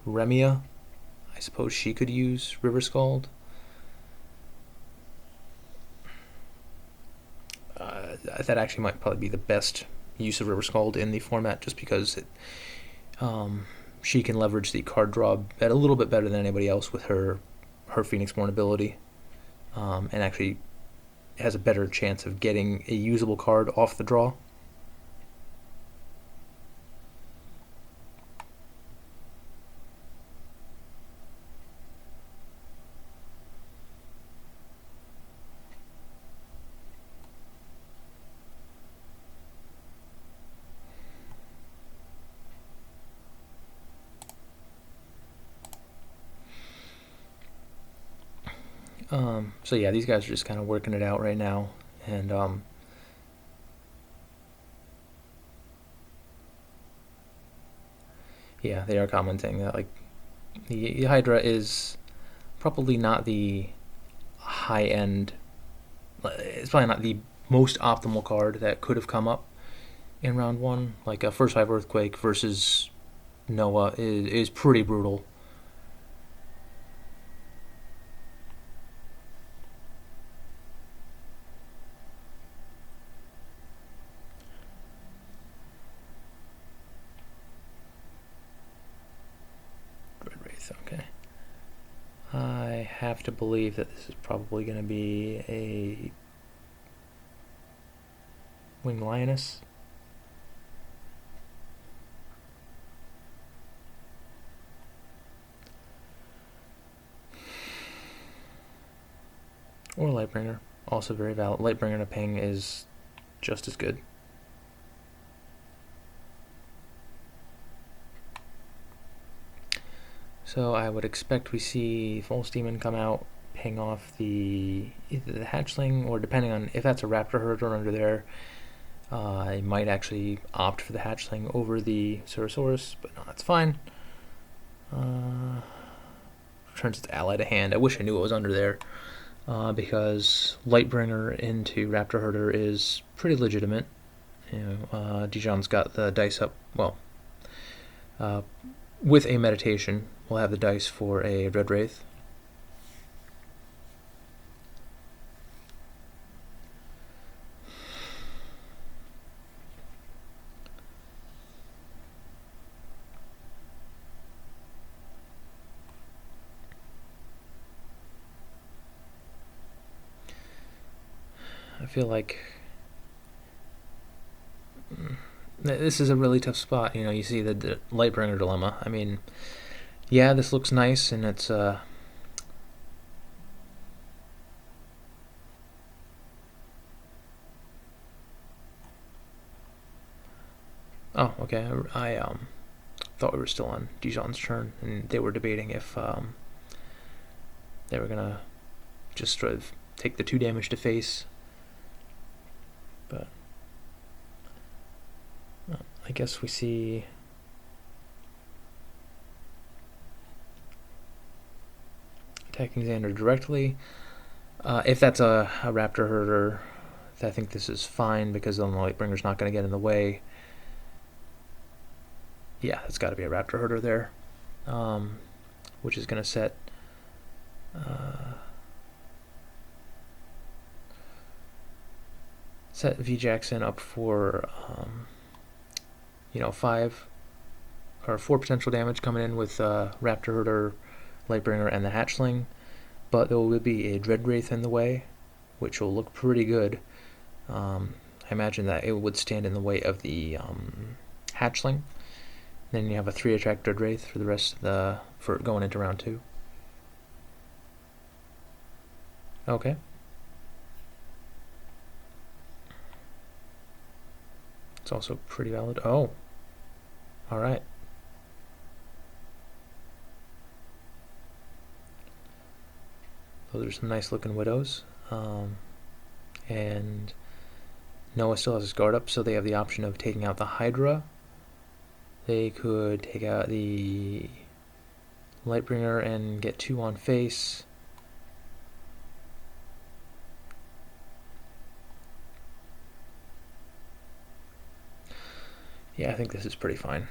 Remia, I suppose she could use River Scald. That actually might probably be the best use of River Scald in the format, just because she can leverage the card draw at a little bit better than anybody else with her Phoenixborn ability, and actually has a better chance of getting a usable card off the draw. So these guys are just kind of working it out right now, and they are commenting that the Hydra is probably not the high end. It's probably not the most optimal card that could have come up in round 1. Like a first 5 Earthquake versus Noah is pretty brutal. have to believe that this is probably going to be a winged lioness. Or Lightbringer, also very valid. Lightbringer to ping is just as good. So I would expect we see False Demon come out, ping off either the hatchling, or depending on if that's a raptor herder under there, I might actually opt for the hatchling over the Ceratosaurus, but no, that's fine. Turns its ally to hand. I wish I knew what was under there, because Lightbringer into raptor herder is pretty legitimate. Dijon's got the dice up, well, with a meditation, we'll have the dice for a Red Wraith. I feel like this is a really tough spot. You see the Lightbringer dilemma. I mean, yeah, this looks nice, and it's oh, okay. I thought we were still on Dijon's turn, and they were debating if they were gonna just sort of take the 2 damage to face. But I guess we see attacking Xander directly. If that's a raptor herder, I think this is fine because then the Lightbringer's not going to get in the way. Yeah, it's got to be a raptor herder there, which is going to set V Jackson up for 5 or 4 potential damage coming in with raptor herder, Lightbringer, and the hatchling. But there will be a Dread Wraith in the way, which will look pretty good. I imagine that it would stand in the way of the hatchling. Then you have a 3-attack Dread Wraith for the rest of for going into round 2. Okay. It's also pretty valid. Oh. Alright. Those are some nice looking widows. And Noah still has his guard up, so they have the option of taking out the Hydra. They could take out the Lightbringer and get 2 on face. Yeah, I think this is pretty fine.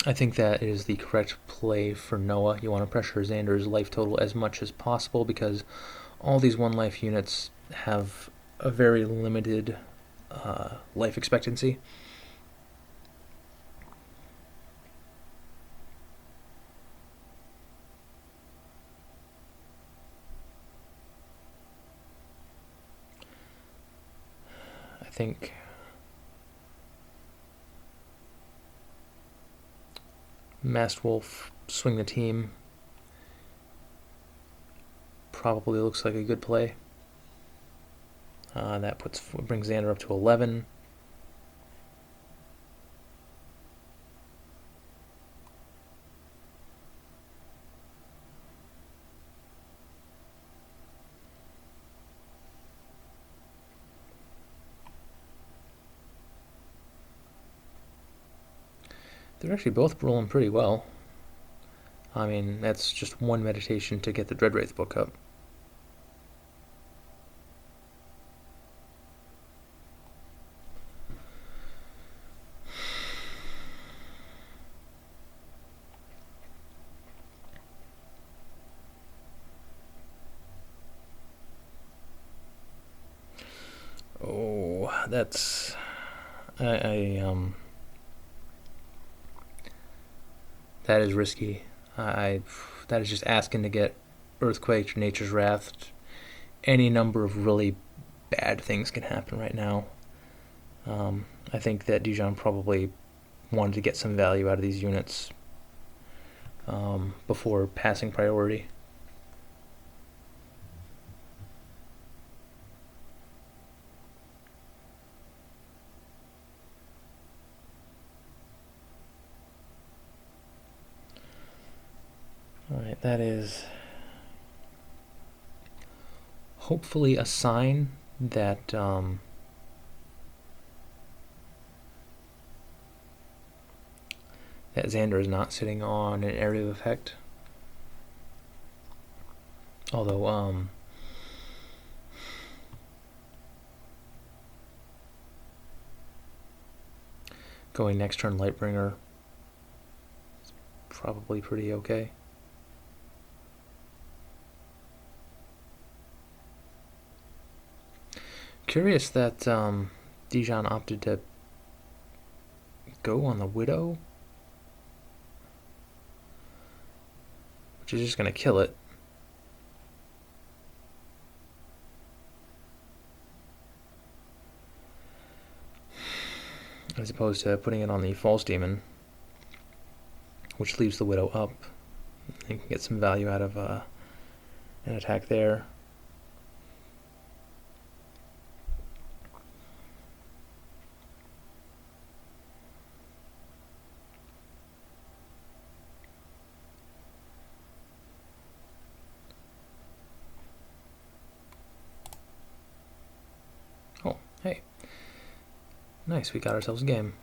I think that is the correct play for Noah. You want to pressure Xander's life total as much as possible because all these 1-life units have a very limited life expectancy. I think Masked Wolf, swing the team, probably looks like a good play. That brings Xander up to 11. They're actually both rolling pretty well. I mean, that's just 1 meditation to get the Dread Wraith book up. that's that is risky. That is just asking to get Earthquake or Nature's Wrath. Any number of really bad things can happen right now. I think that Dijon probably wanted to get some value out of these units before passing priority. Alright, that is hopefully a sign that that Xander is not sitting on an area of effect. Although, going next turn Lightbringer is probably pretty okay. Curious that Dijon opted to go on the Widow, which is just going to kill it. As opposed to putting it on the False Demon, which leaves the Widow up. You can get some value out of an attack there. Oh, hey. Nice, we got ourselves a game.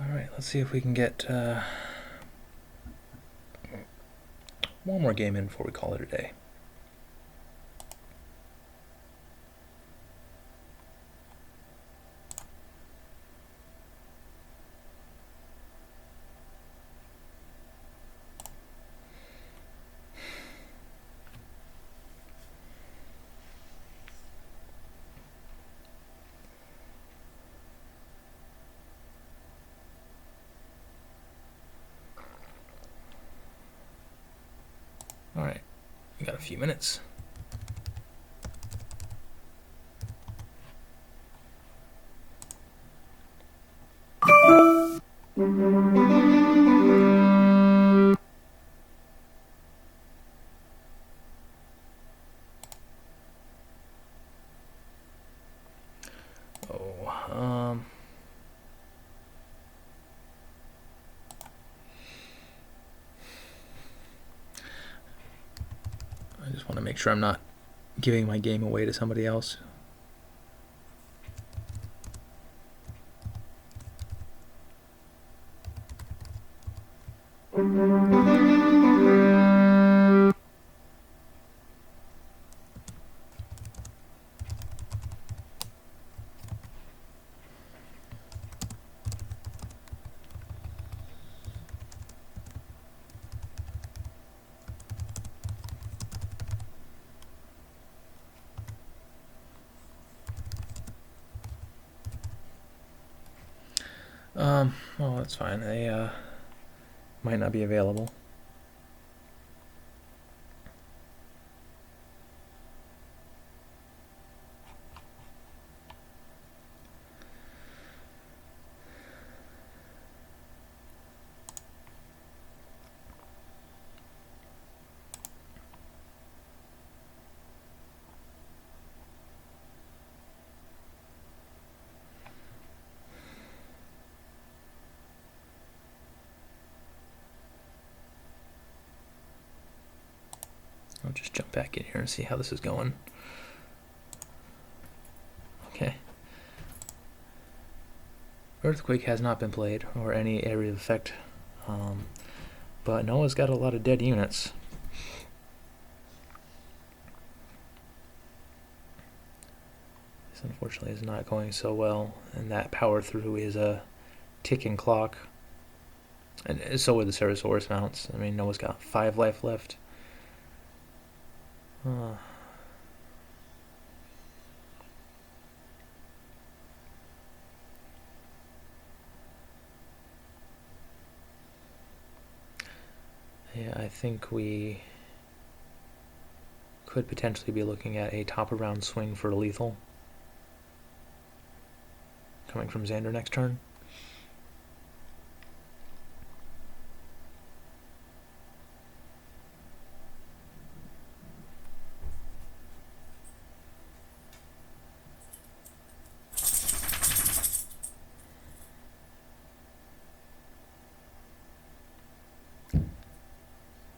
Alright, let's see if we can get one more game in before we call it a day. Alright, we got a few minutes. I just want to make sure I'm not giving my game away to somebody else. Well, that's fine. They might not be available. jump back in here and see how this is going. Okay. Earthquake has not been played, or any area of effect, but Noah's got a lot of dead units. This unfortunately is not going so well, and that power through is a ticking clock. And so are the Ceratosaurus mounts. I mean, Noah's got 5 life left. Yeah, I think we could potentially be looking at a top of round swing for lethal coming from Xander next turn.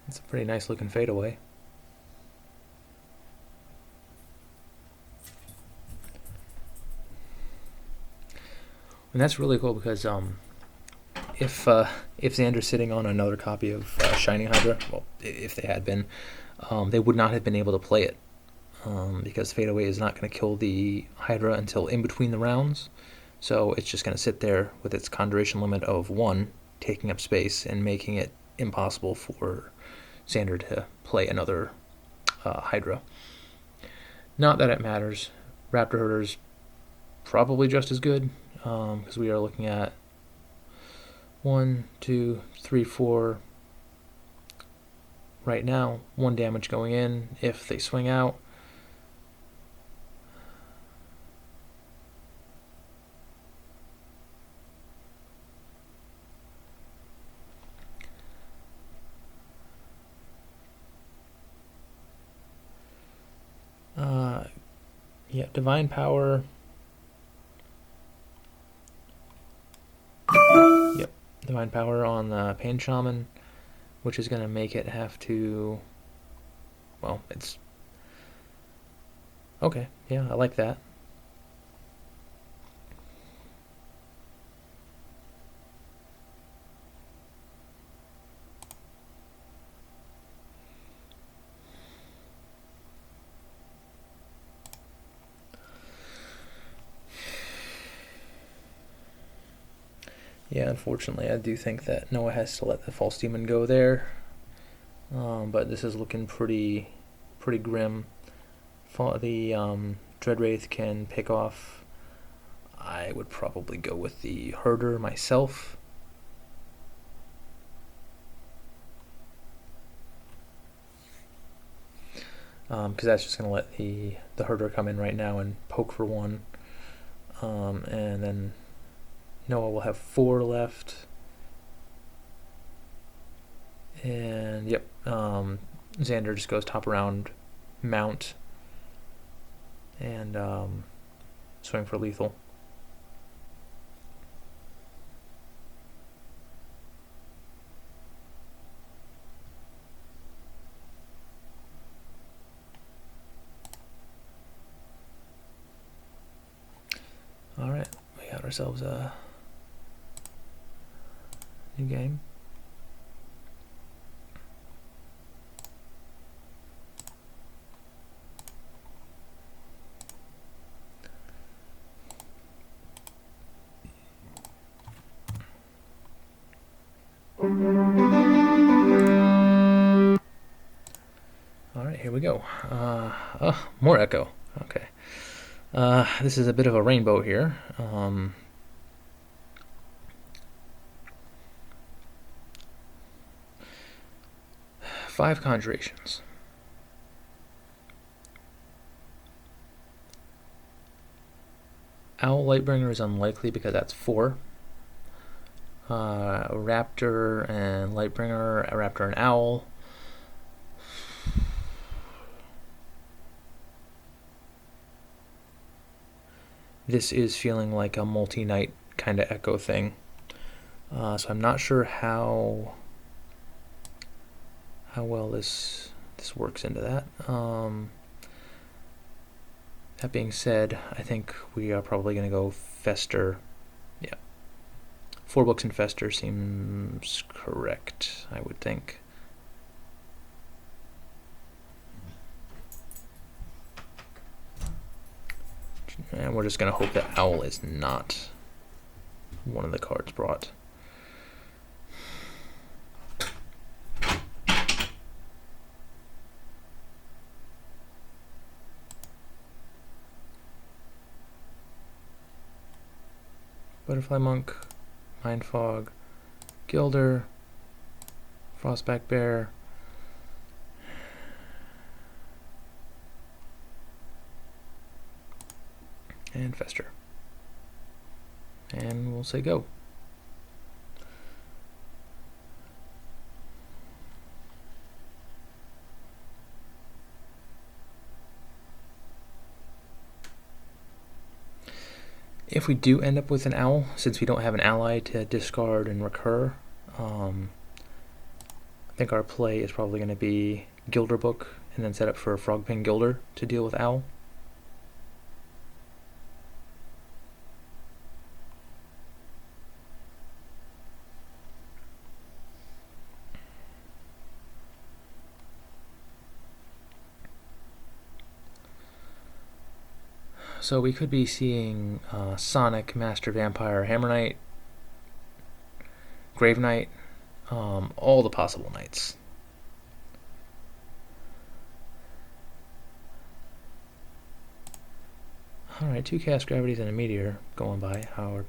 It's a pretty nice looking fadeaway. And that's really cool because if Xander's sitting on another copy of Shining Hydra, well, if they had been, they would not have been able to play it because fadeaway is not going to kill the Hydra until in between the rounds. So it's just going to sit there with its conjuration limit of 1, taking up space and making it impossible for Xander to play another Hydra. Not that it matters. Raptor Herder's probably just as good because we are looking at 1, 2, 3, 4 right now. 1 damage going in if they swing out. Yeah, Divine Power. Yep, Divine Power on the Pain Shaman, which is going to make it have to... Well, it's... Okay, yeah, I like that. Yeah, unfortunately, I do think that Noah has to let the False Demon go there. But this is looking pretty grim. The Dread Wraith can pick off. I would probably go with the Herder myself. Because that's just going to let the Herder come in right now and poke for 1. And then Noah will have 4 left. And yep, Xander just goes top around mount and swing for lethal. All right, we got ourselves a new game. All right, here we go. More echo. Okay. This is a bit of a rainbow here. 5 conjurations. Owl Lightbringer is unlikely because that's 4. Raptor and Lightbringer, a Raptor and Owl. This is feeling like a multi-night kind of echo thing. So I'm not sure how well this this works into that. That being said, I think we are probably going to go Fester. Yeah. 4 books in Fester seems correct, I would think. And we're just going to hope that Owl is not one of the cards brought. Butterfly Monk, Mind Fog, Gilder, Frostback Bear, and Fester. And we'll say go. If we do end up with an Owl, since we don't have an ally to discard and recur, I think our play is probably going to be Gilder Book and then set up for Frogpin Gilder to deal with Owl. So we could be seeing Sonic, Master Vampire, Hammer Knight, Grave Knight, all the possible knights. Alright, 2 Cast Gravities and a Meteor going by. Howard.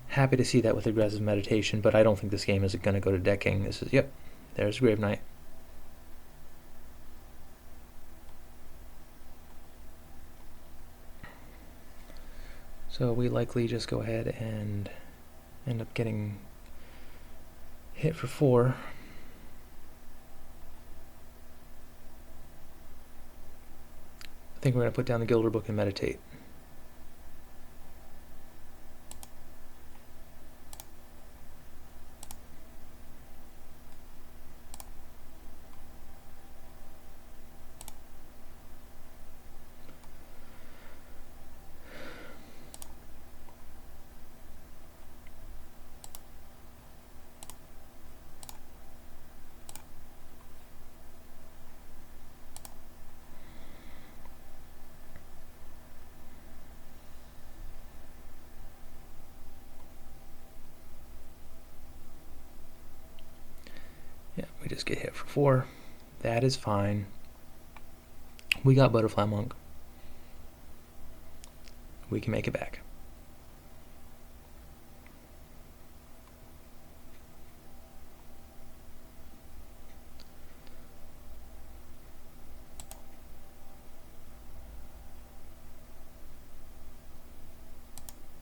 Happy to see that with Aggressive Meditation, but I don't think this game is going to go to decking. This is, yep, there's Grave Knight. So we likely just go ahead and end up getting hit for 4. I think we're going to put down the Gilder Book and meditate. Yeah, we just get hit for 4. That is fine. We got Butterfly Monk. We can make it back.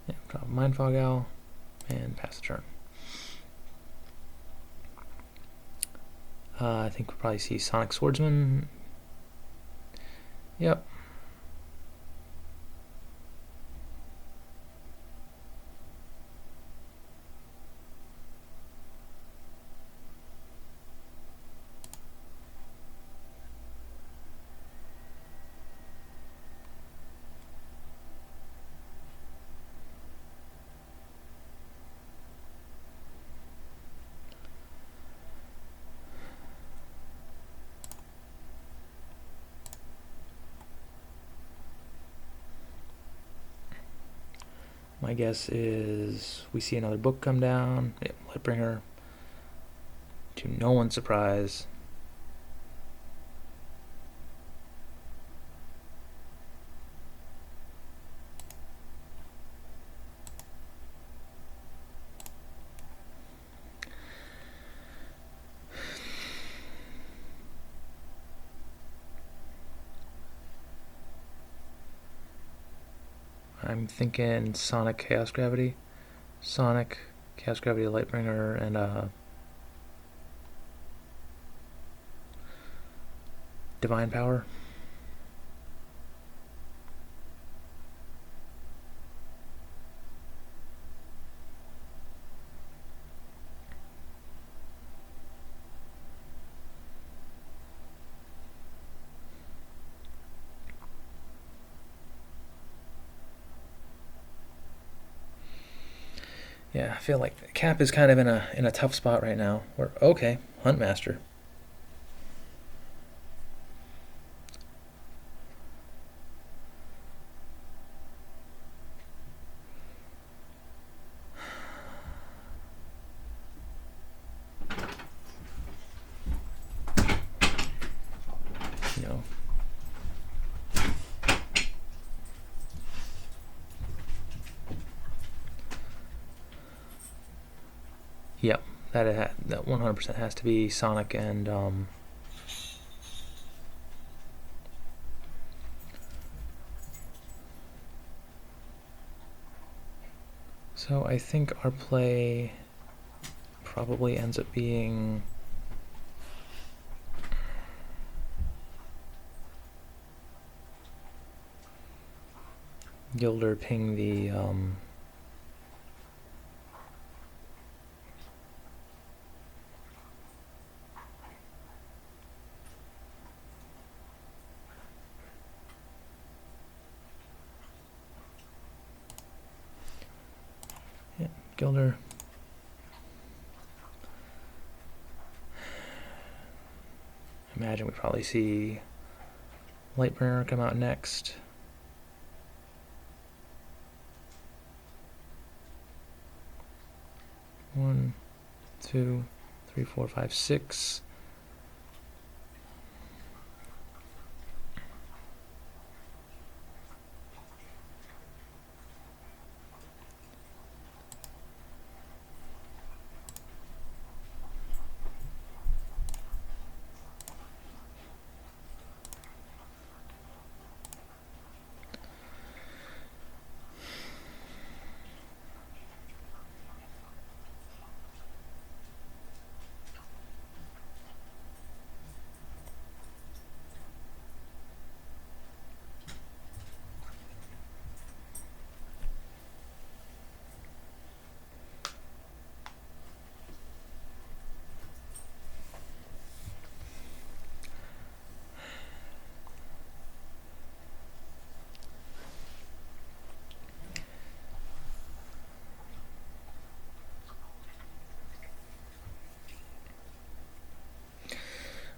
Yeah, drop Mindfog Owl and pass the turn. I think we'll probably see Sonic Swordsman. Yep. My guess is we see another book come down. Yep, Lightbringer. To no one's surprise. I'm thinking Sonic Chaos Gravity. Sonic, Chaos Gravity, Lightbringer, and Divine Power. Yeah, I feel like Cap is kind of in a tough spot right now. Okay, Huntmaster. You know. Yep, that 100% has to be Sonic and so I think our play probably ends up being Gilder ping the Gilder. Imagine we probably see Lightbringer come out next. One, two, three, four, five, six.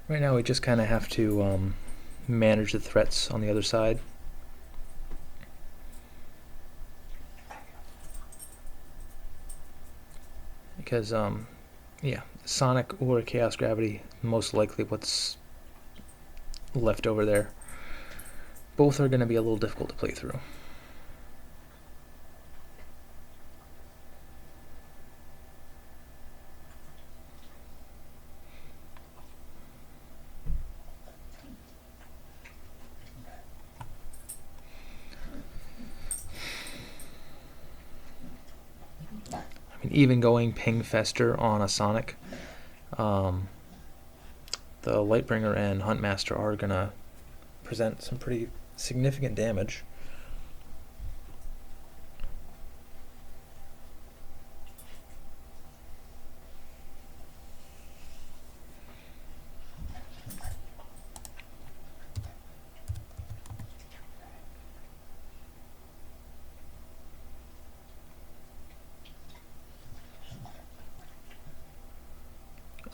Right now we just kind of have to manage the threats on the other side. Because, yeah, Sonic or Chaos Gravity, most likely what's left over there. Both are going to be a little difficult to play through. I mean, even going Ping Fester on a Sonic, the Lightbringer and Huntmaster are going to present some pretty significant damage.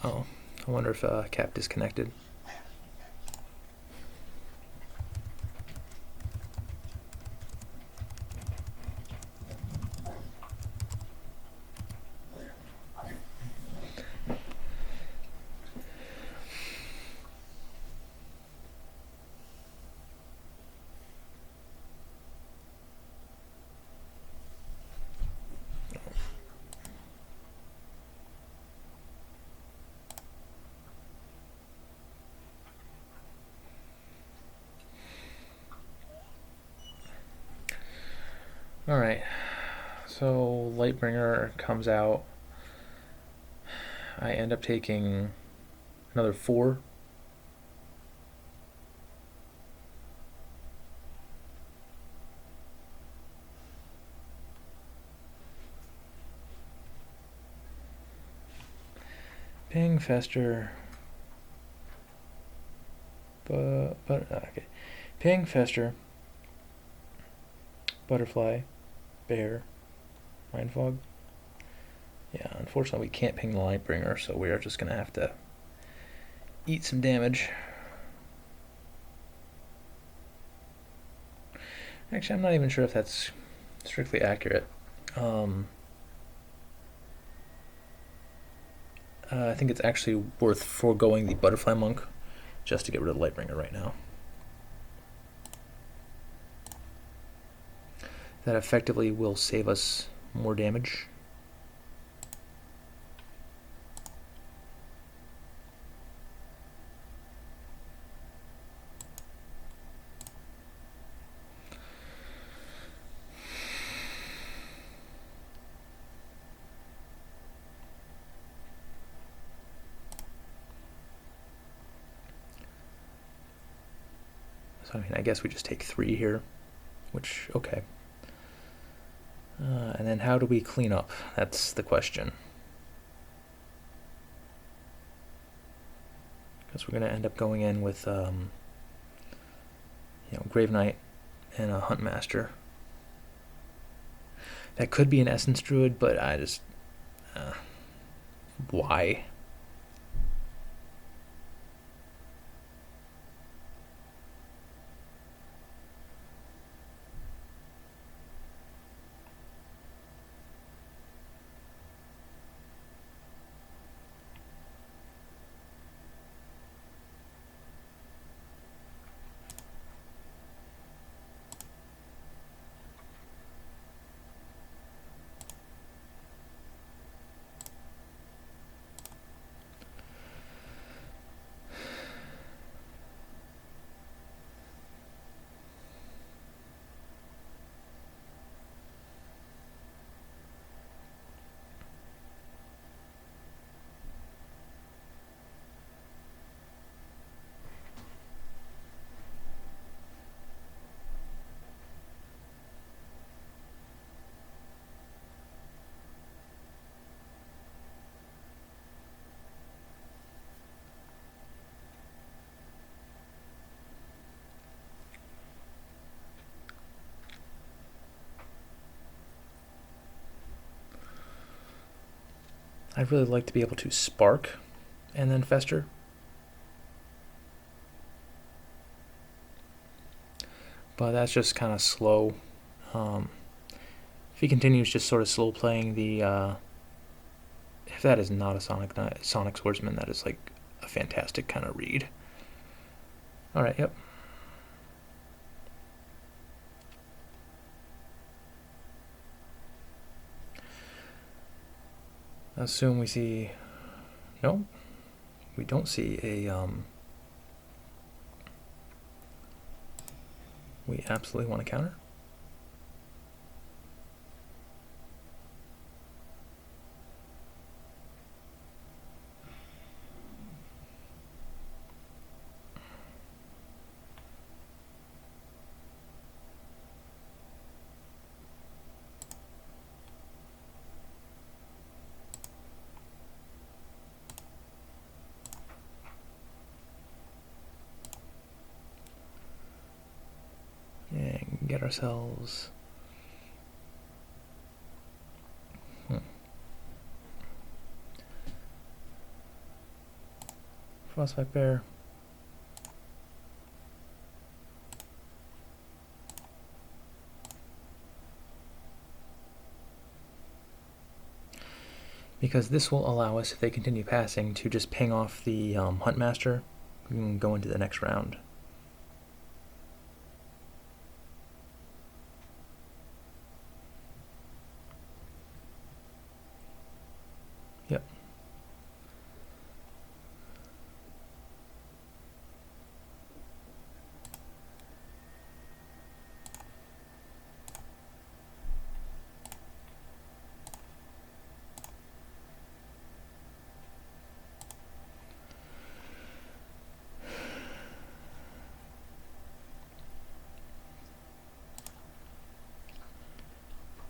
Oh, I wonder if Cap disconnected. Alright, so Lightbringer comes out. I end up taking another 4. Ping Fester. But okay. Ping Fester. Butterfly. Bear. Mindfog. Yeah, unfortunately we can't ping the Lightbringer, so we are just going to have to eat some damage. Actually, I'm not even sure if that's strictly accurate. I think it's actually worth foregoing the Butterfly Monk just to get rid of the Lightbringer right now. That effectively will save us more damage. So I mean, I guess we just take 3 here, which, okay. And then how do we clean up? That's the question. Because we're going to end up going in with, Grave Knight and a Huntmaster. That could be an Essence Druid, but I just... why? I'd really like to be able to Spark and then Fester. But that's just kind of slow. If he continues just sort of slow playing the... if that is not a Sonic Swordsman, that is like a fantastic kind of read. Alright, yep. Assume we see... No, we don't see a... we absolutely want to counter. And get ourselves... Frostbite Bear. Because this will allow us, if they continue passing, to just ping off the Huntmaster and go into the next round. Yep.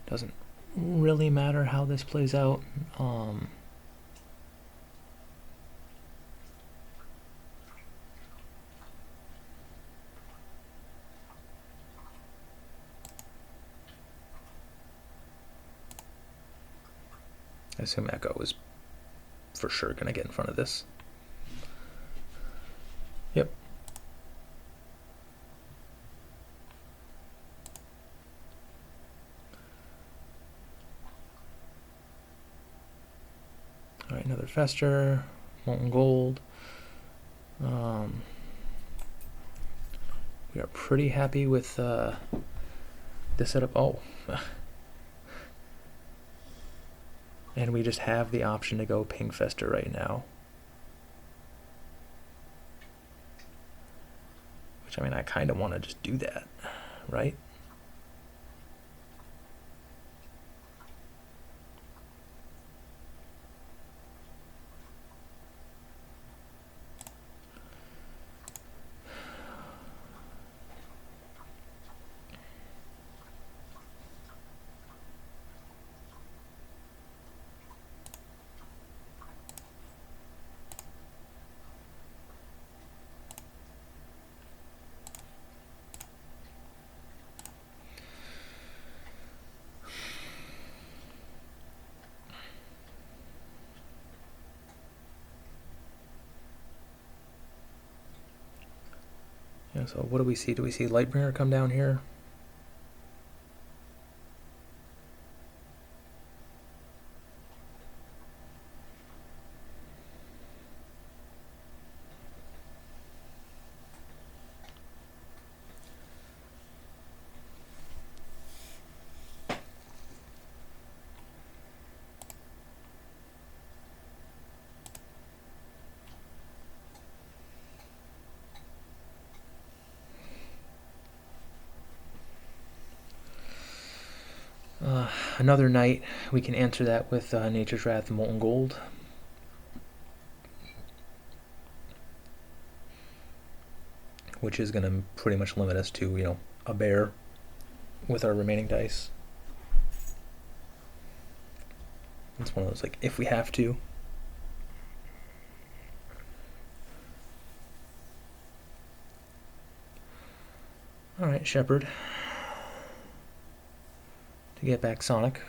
Doesn't really matter how this plays out. I assume Echo is for sure going to get in front of this. Yep. All right, another Fester, Molten Gold. We are pretty happy with the setup. Oh. And we just have the option to go Pink Fester right now. Which, I mean, I kind of want to just do that, right? Yeah, so what do we see? Do we see Lightbringer come down here? Another night, we can answer that with Nature's Wrath Molten Gold. Which is going to pretty much limit us to, you know, a bear with our remaining dice. It's one of those, like, if we have to. Alright, Shepherd. To get back Sonic.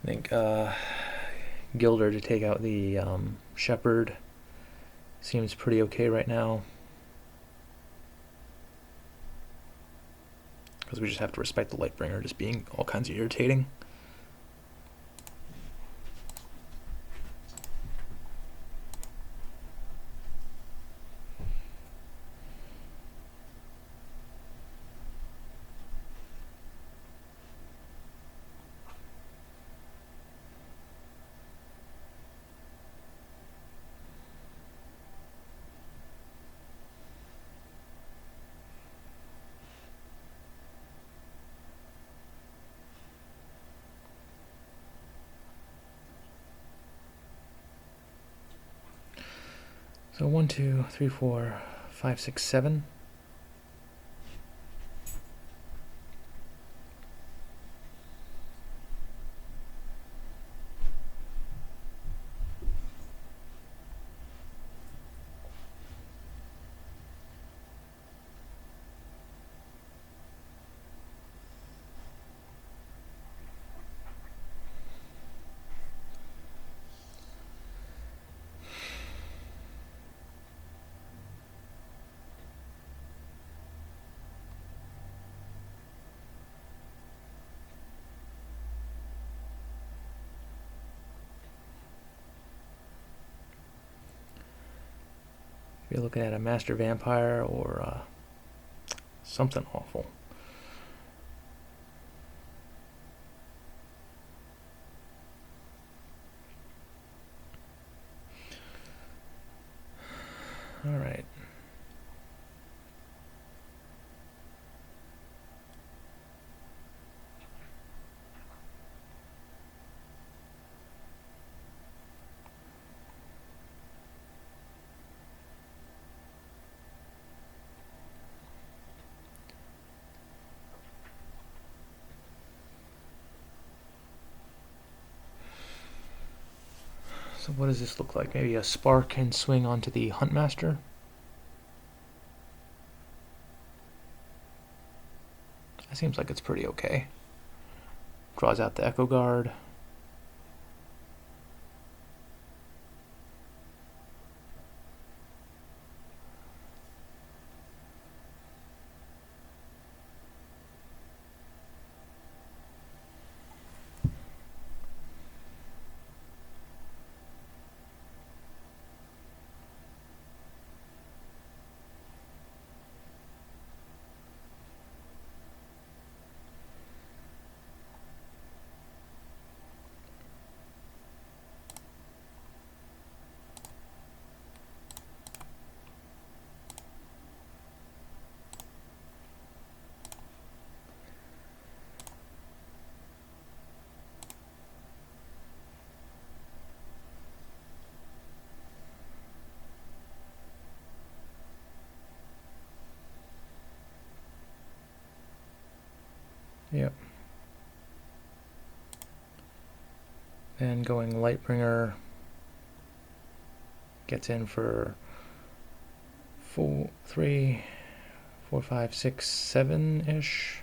I think Gilder to take out the Shepherd seems pretty okay right now. Because we just have to respect the Lightbringer just being all kinds of irritating. So 1, 2, 3, 4, 5, 6, 7. You're looking at a Master Vampire or something awful. All right. So what does this look like? Maybe a spark can swing onto the Huntmaster. That seems like it's pretty okay. Draws out the Echo Guard. Yep. And going Lightbringer gets in for 4, 3, 4, 5, 6, 7-ish.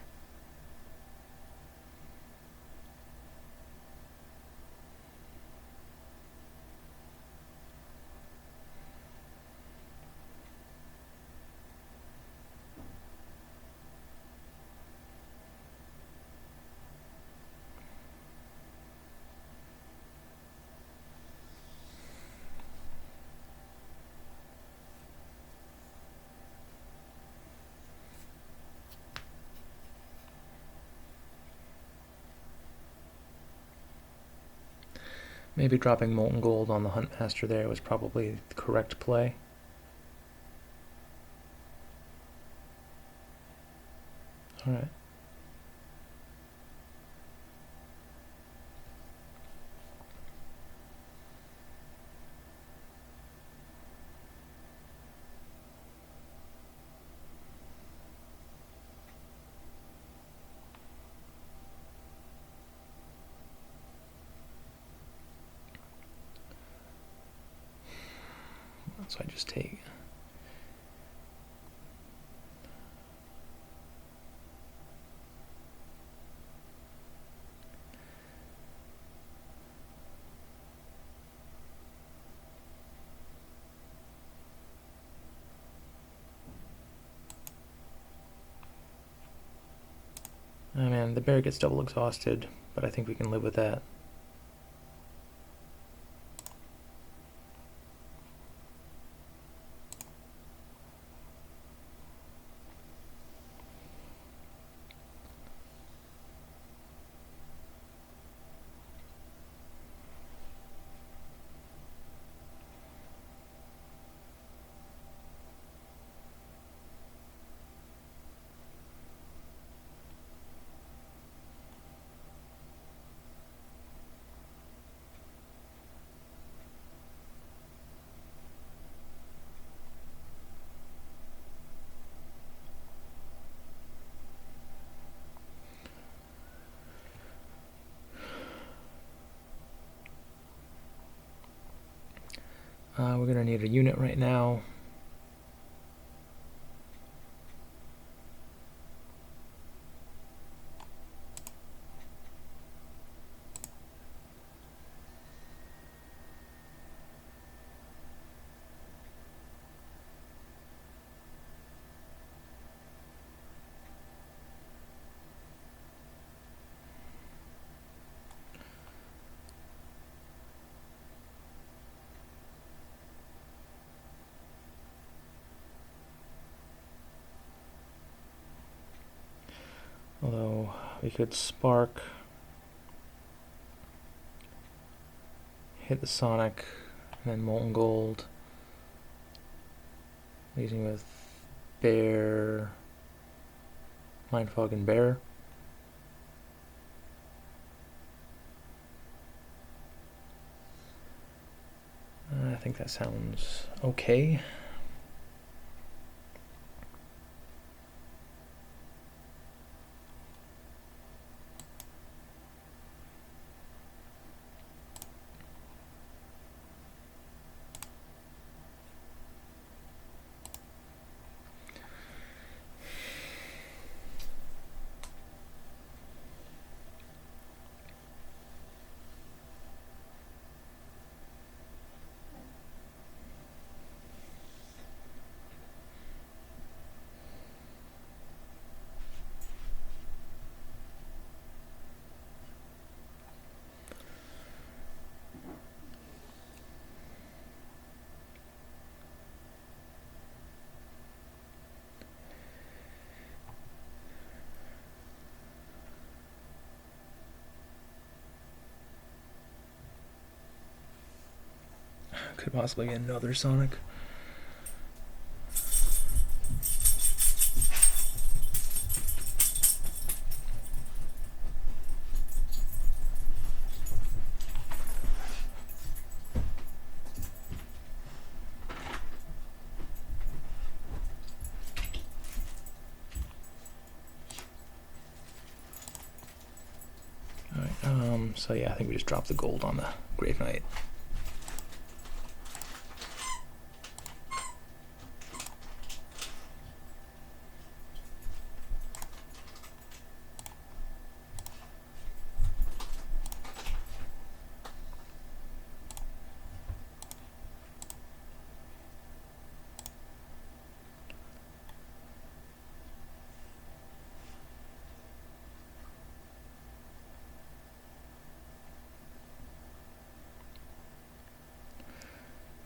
Maybe dropping Molten Gold on the Huntmaster there was probably the correct play. Alright. So I just take. Oh man, the bear gets double exhausted, but I think we can live with that. We're going to need a unit right now. Although we could spark, hit the Sonic, and then Molten Gold, leaving with Bear, Mindfog, and Bear. I think that sounds okay. Could possibly get another Sonic. Alright, so yeah, I think we just dropped the gold on the Grave Knight.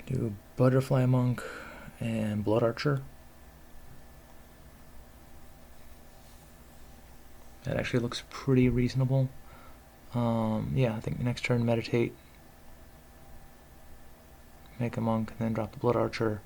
Do Butterfly Monk and Blood Archer. That actually looks pretty reasonable. Yeah, I think next turn meditate, make a monk, and then drop the Blood Archer.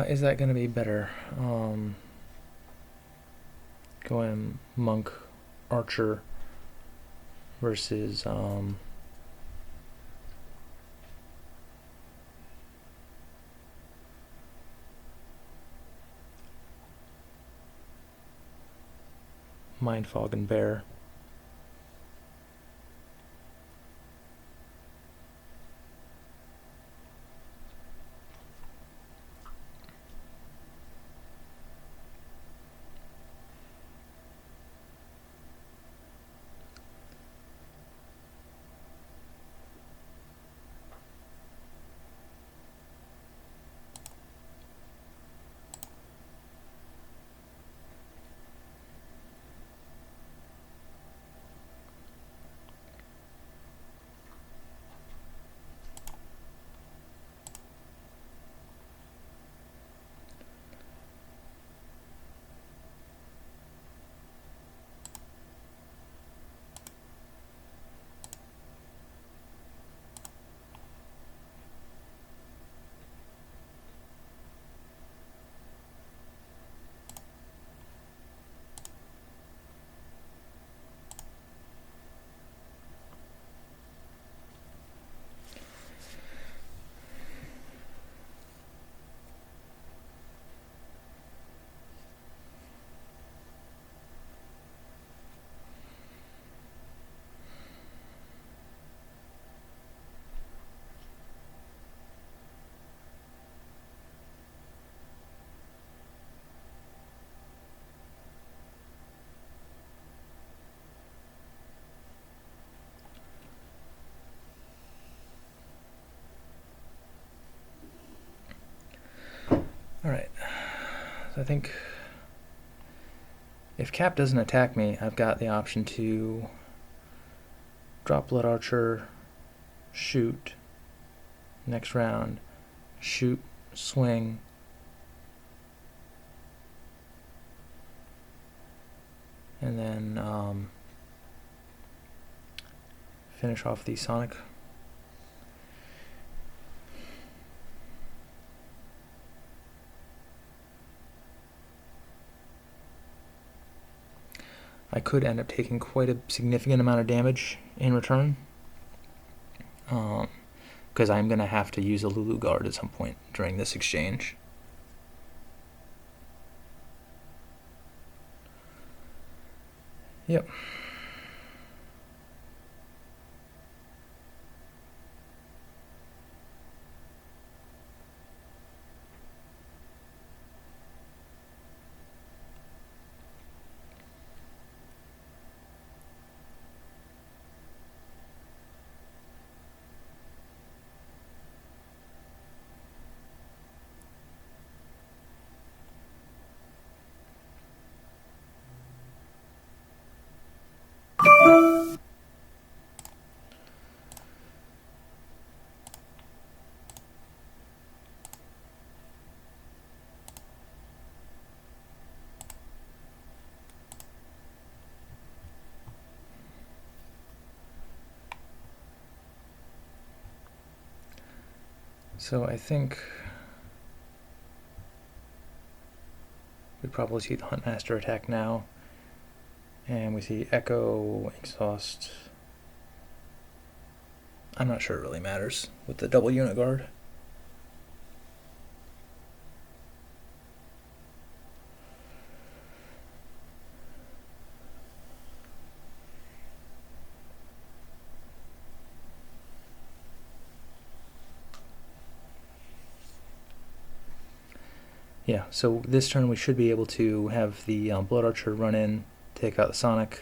Is that going to be better? Going monk, archer versus mind fog and bear. Alright, so I think if Cap doesn't attack me, I've got the option to drop Blood Archer, shoot, next round, shoot, swing, and then finish off the Sonic. I could end up taking quite a significant amount of damage in return, because I'm going to have to use a Lulu guard at some point during this exchange. Yep. So I think we probably see the Huntmaster attack now. And we see Echo, Exhaust. I'm not sure it really matters with the double unit guard. Yeah, so this turn we should be able to have the Blood Archer run in, take out the Sonic,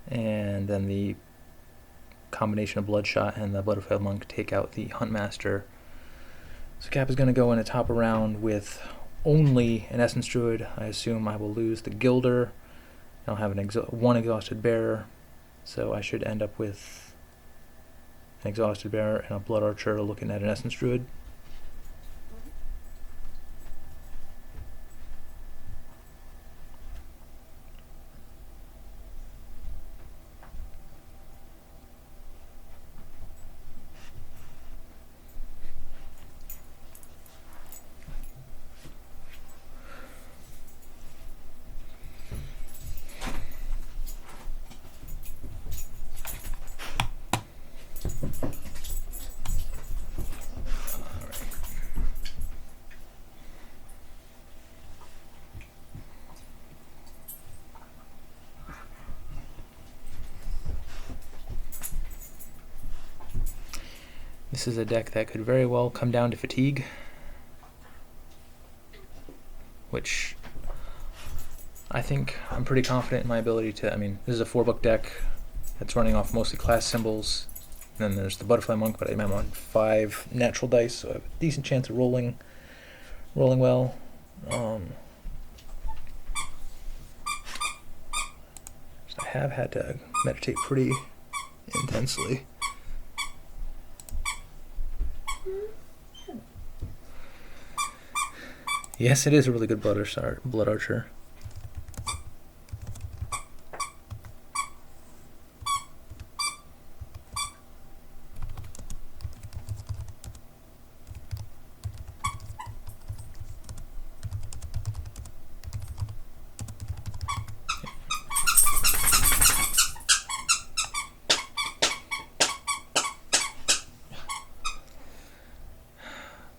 and then the combination of Bloodshot and the Butterfly Monk take out the Huntmaster. So Cap is going to go in a top round with only an Essence Druid. I assume I will lose the Gilder. I'll have one Exhausted Bearer, so I should end up with an Exhausted Bearer and a Blood Archer looking at an Essence Druid. This is a deck that could very well come down to fatigue, which I think I'm pretty confident in my ability to. I mean, this is a 4-book deck that's running off mostly class symbols. And then there's the Butterfly Monk, but I'm on 5 natural dice, so I have a decent chance of rolling well. I have had to meditate pretty intensely. Yes, it is a really good Blood Archer.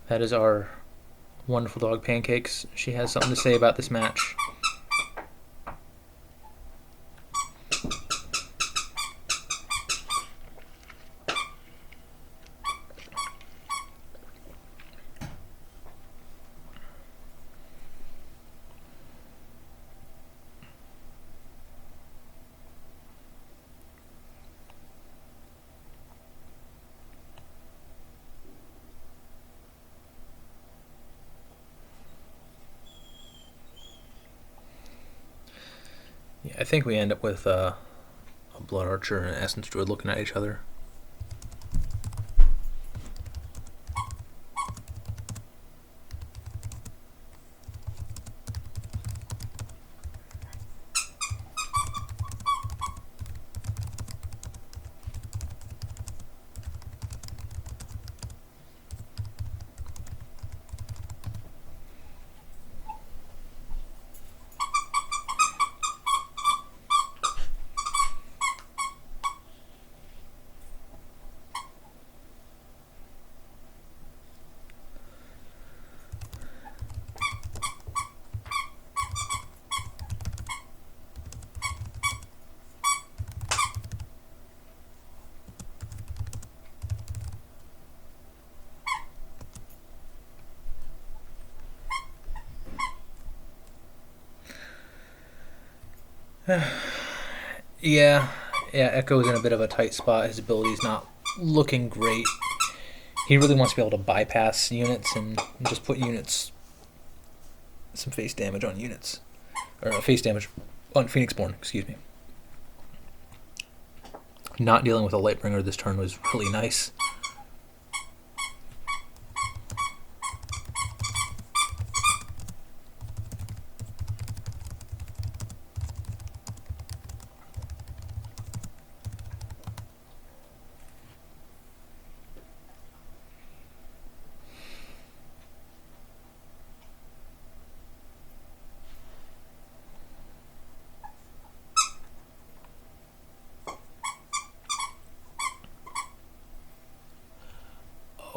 That is our wonderful dog Pancakes. She has something to say about this match. Yeah, I think we end up with a Blood Archer and an Essence Druid looking at each other. Yeah, Echo's in a bit of a tight spot. His ability's not looking great. He really wants to be able to bypass units and just put some face damage on units. Or face damage on Phoenixborn, excuse me. Not dealing with a Lightbringer this turn was really nice.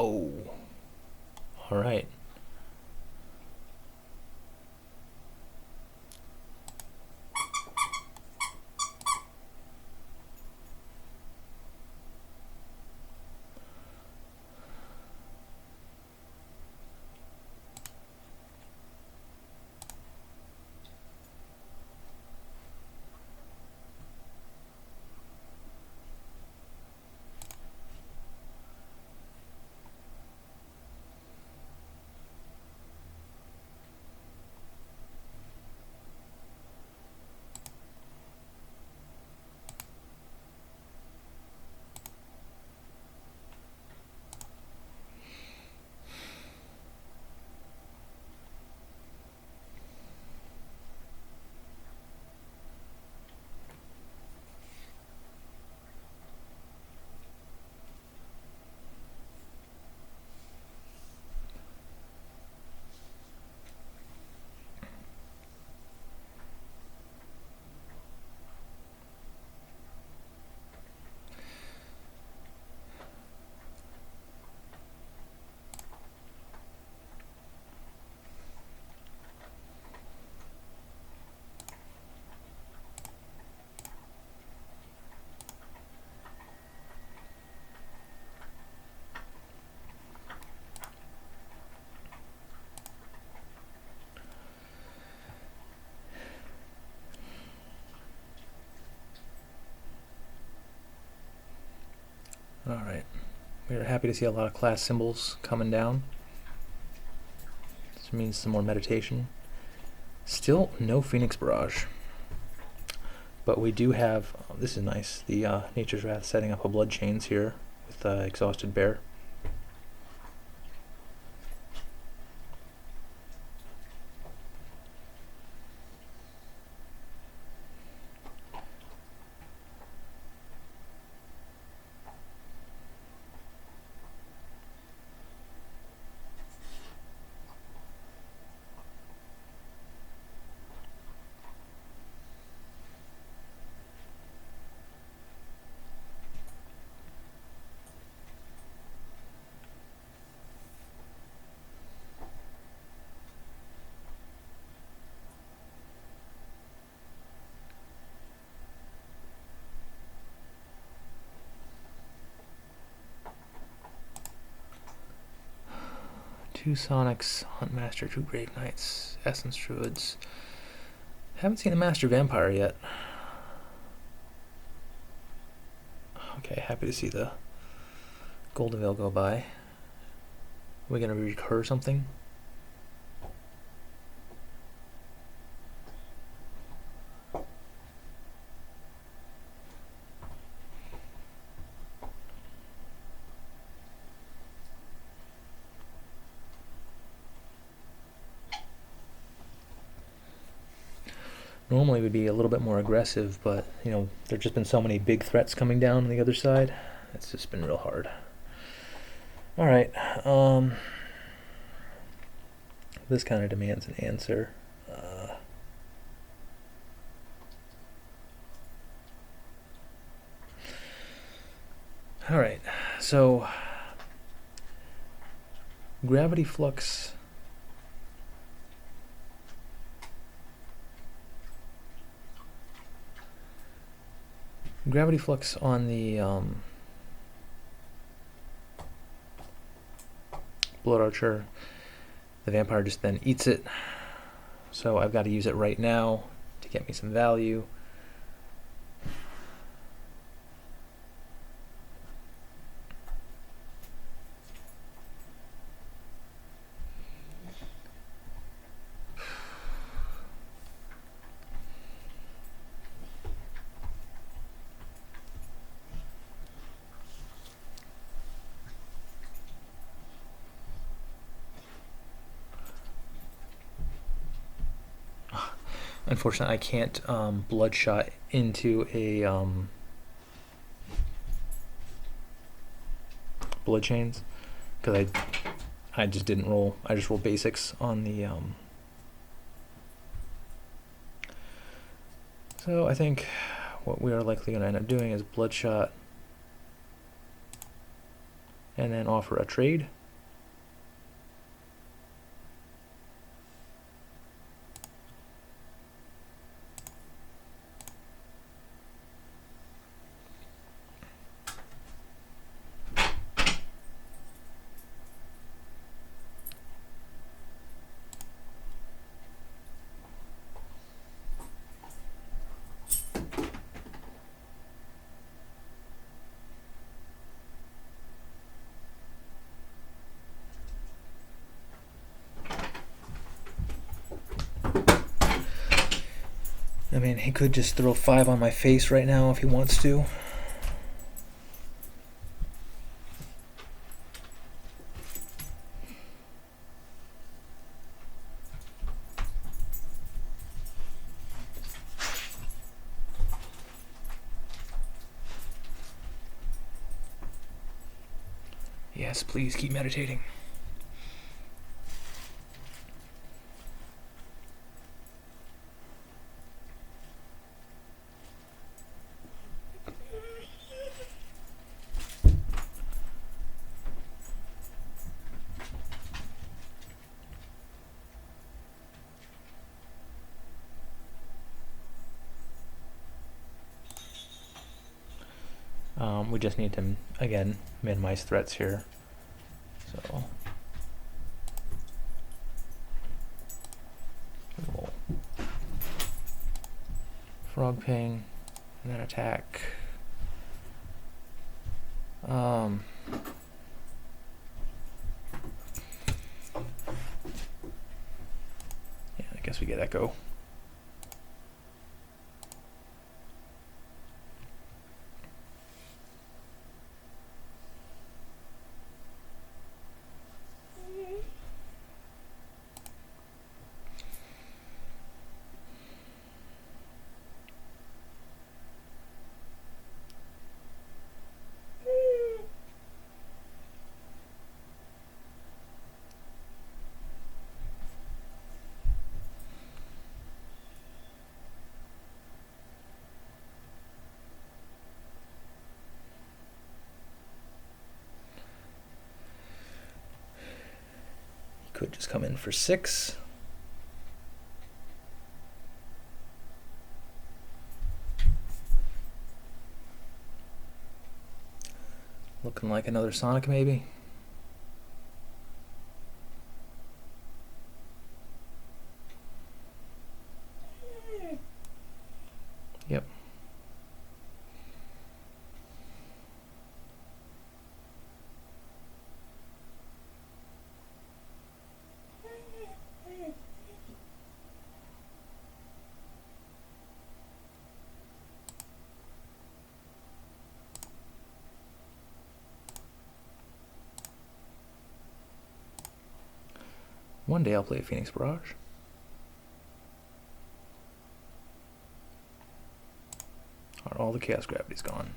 Oh, all right. All right. We're happy to see a lot of class symbols coming down. This means some more meditation. Still no Phoenix Barrage. But we do have, this is nice, the Nature's Wrath setting up a Blood Chains here with Exhausted Bear. Two Sonics, Huntmaster, two Grave Knights, Essence Druids. Haven't seen a Master Vampire yet. Okay, happy to see the Golden Veil go by. Are we gonna recur something? Normally we'd be a little bit more aggressive, but you know, there've just been so many big threats coming down on the other side. It's just been real hard. All right. This kind of demands an answer. All right. So Gravity Flux. Gravity Flux on the Blood Archer. The vampire just then eats it. So I've got to use it right now to get me some value. Unfortunately, I can't bloodshot into a blood chains because I just didn't roll. I just rolled basics on the So I think what we are likely going to end up doing is bloodshot and then offer a trade. I mean, he could just throw 5 on my face right now if he wants to. Yes, please keep meditating. We just need to, again, minimize threats here. So we'll frog ping and then attack. Yeah, I guess we get echo. Could just come in for 6. Looking like another Sonic, maybe. Yep. One day I'll play Phoenix Barrage. Are all the Chaos Gravities gone?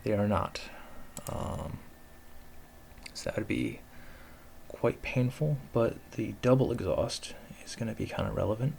They are not. So that would be quite painful, but the double exhaust is going to be kind of relevant.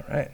All right.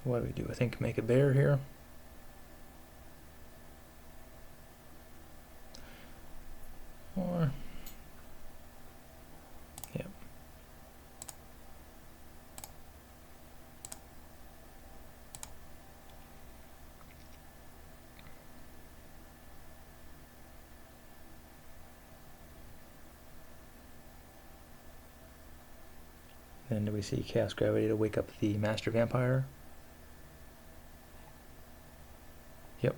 What do we do? I think make a bear here. Or, yep. Then do we see Chaos Gravity to wake up the Master Vampire? Yep.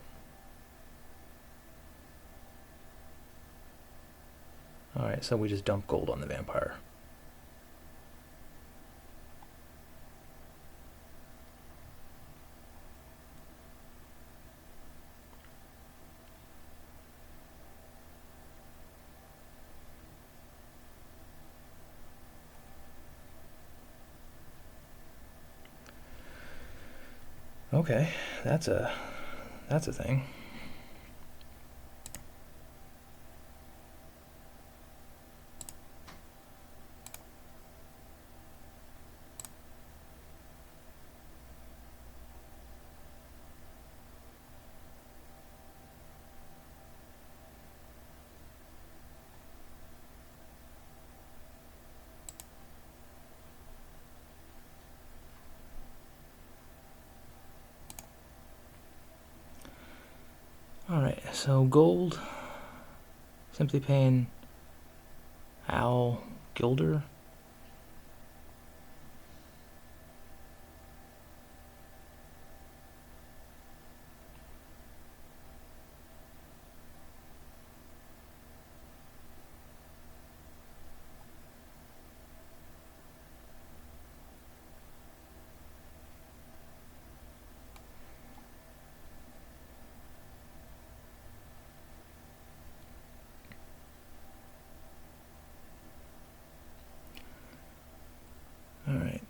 Alright, so we just dump gold on the Vampire. Okay, that's a thing. Alright, so gold, simply paying Owl Gilder. Alright,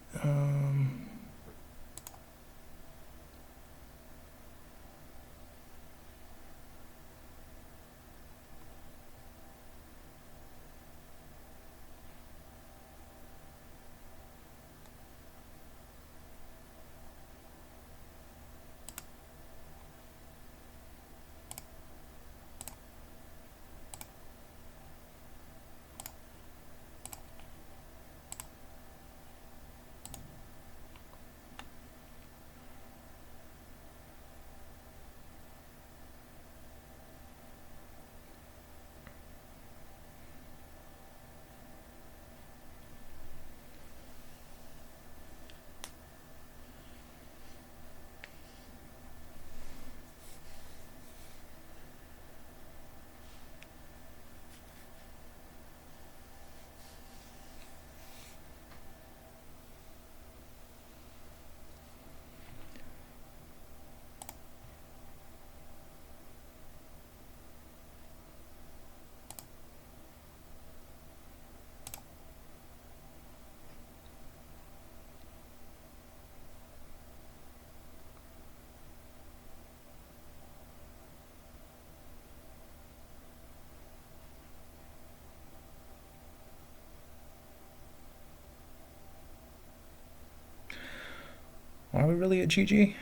are we really at GG?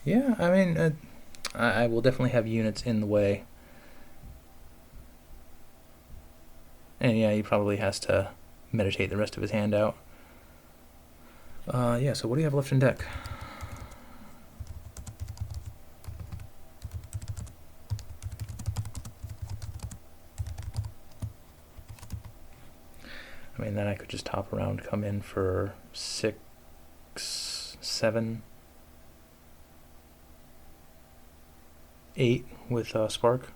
Yeah, I mean, I will definitely have units in the way. And yeah, he probably has to meditate the rest of his hand out. Yeah, so what do you have left in deck? I mean, then I could just top around, come in for 6, 7, 8 with Spark.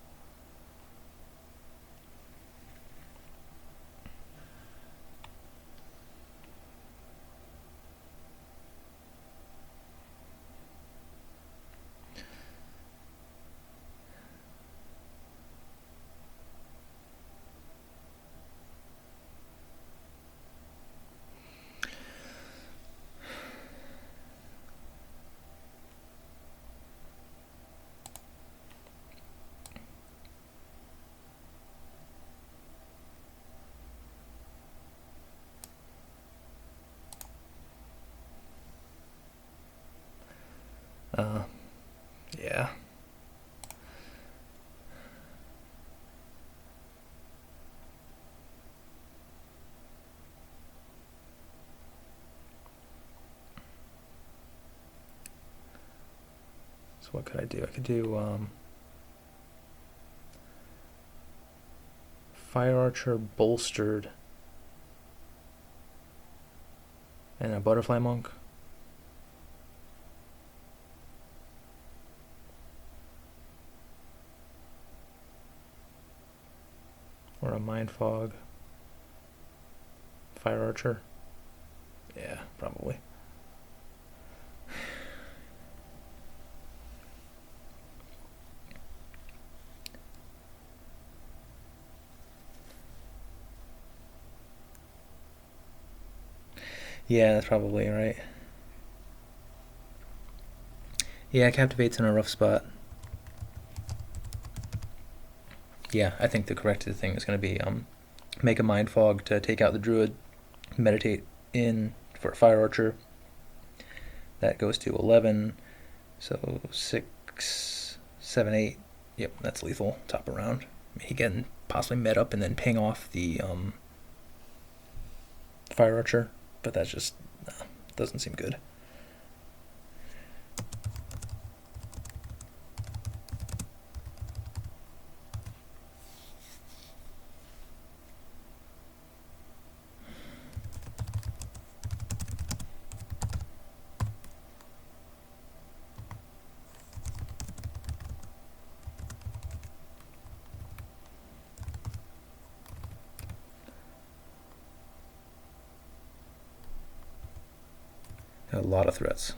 what could I do? I could do Fire Archer bolstered and a Butterfly Monk. Or a Mind Fog. Fire Archer. Yeah, probably. Yeah, that's probably right. Yeah, Captivate's in a rough spot. Yeah, I think the correct thing is going to be make a Mind Fog to take out the Druid, meditate in for a Fire Archer. That goes to 11, so 6, 7, 8. Yep, that's lethal, top of round. He can possibly med up and then ping off the Fire Archer, but that's just doesn't seem good. A lot of threats.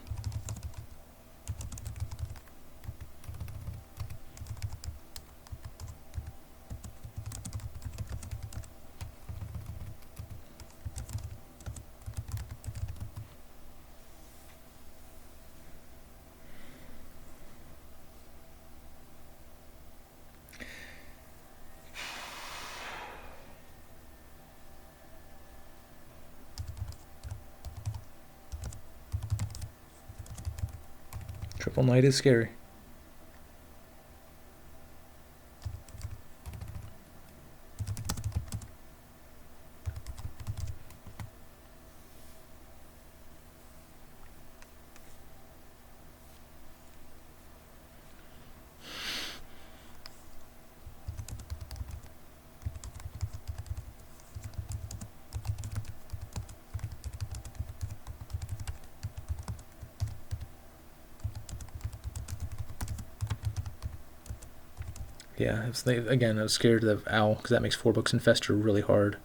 Triple Knight is scary. Yeah, again, I was scared of the Owl because that makes 4 books Infestor really hard.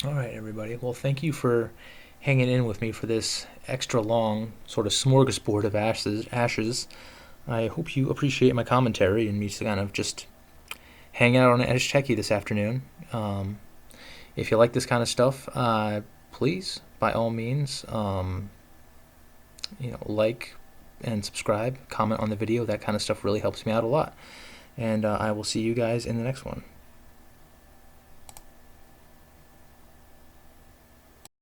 All right, everybody. Well, thank you for hanging in with me for this extra long sort of smorgasbord of ashes. I hope you appreciate my commentary and me kind of just hanging out on Ashteki this afternoon. If you like this kind of stuff, please, by all means, like and subscribe, comment on the video. That kind of stuff really helps me out a lot. And I will see you guys in the next one.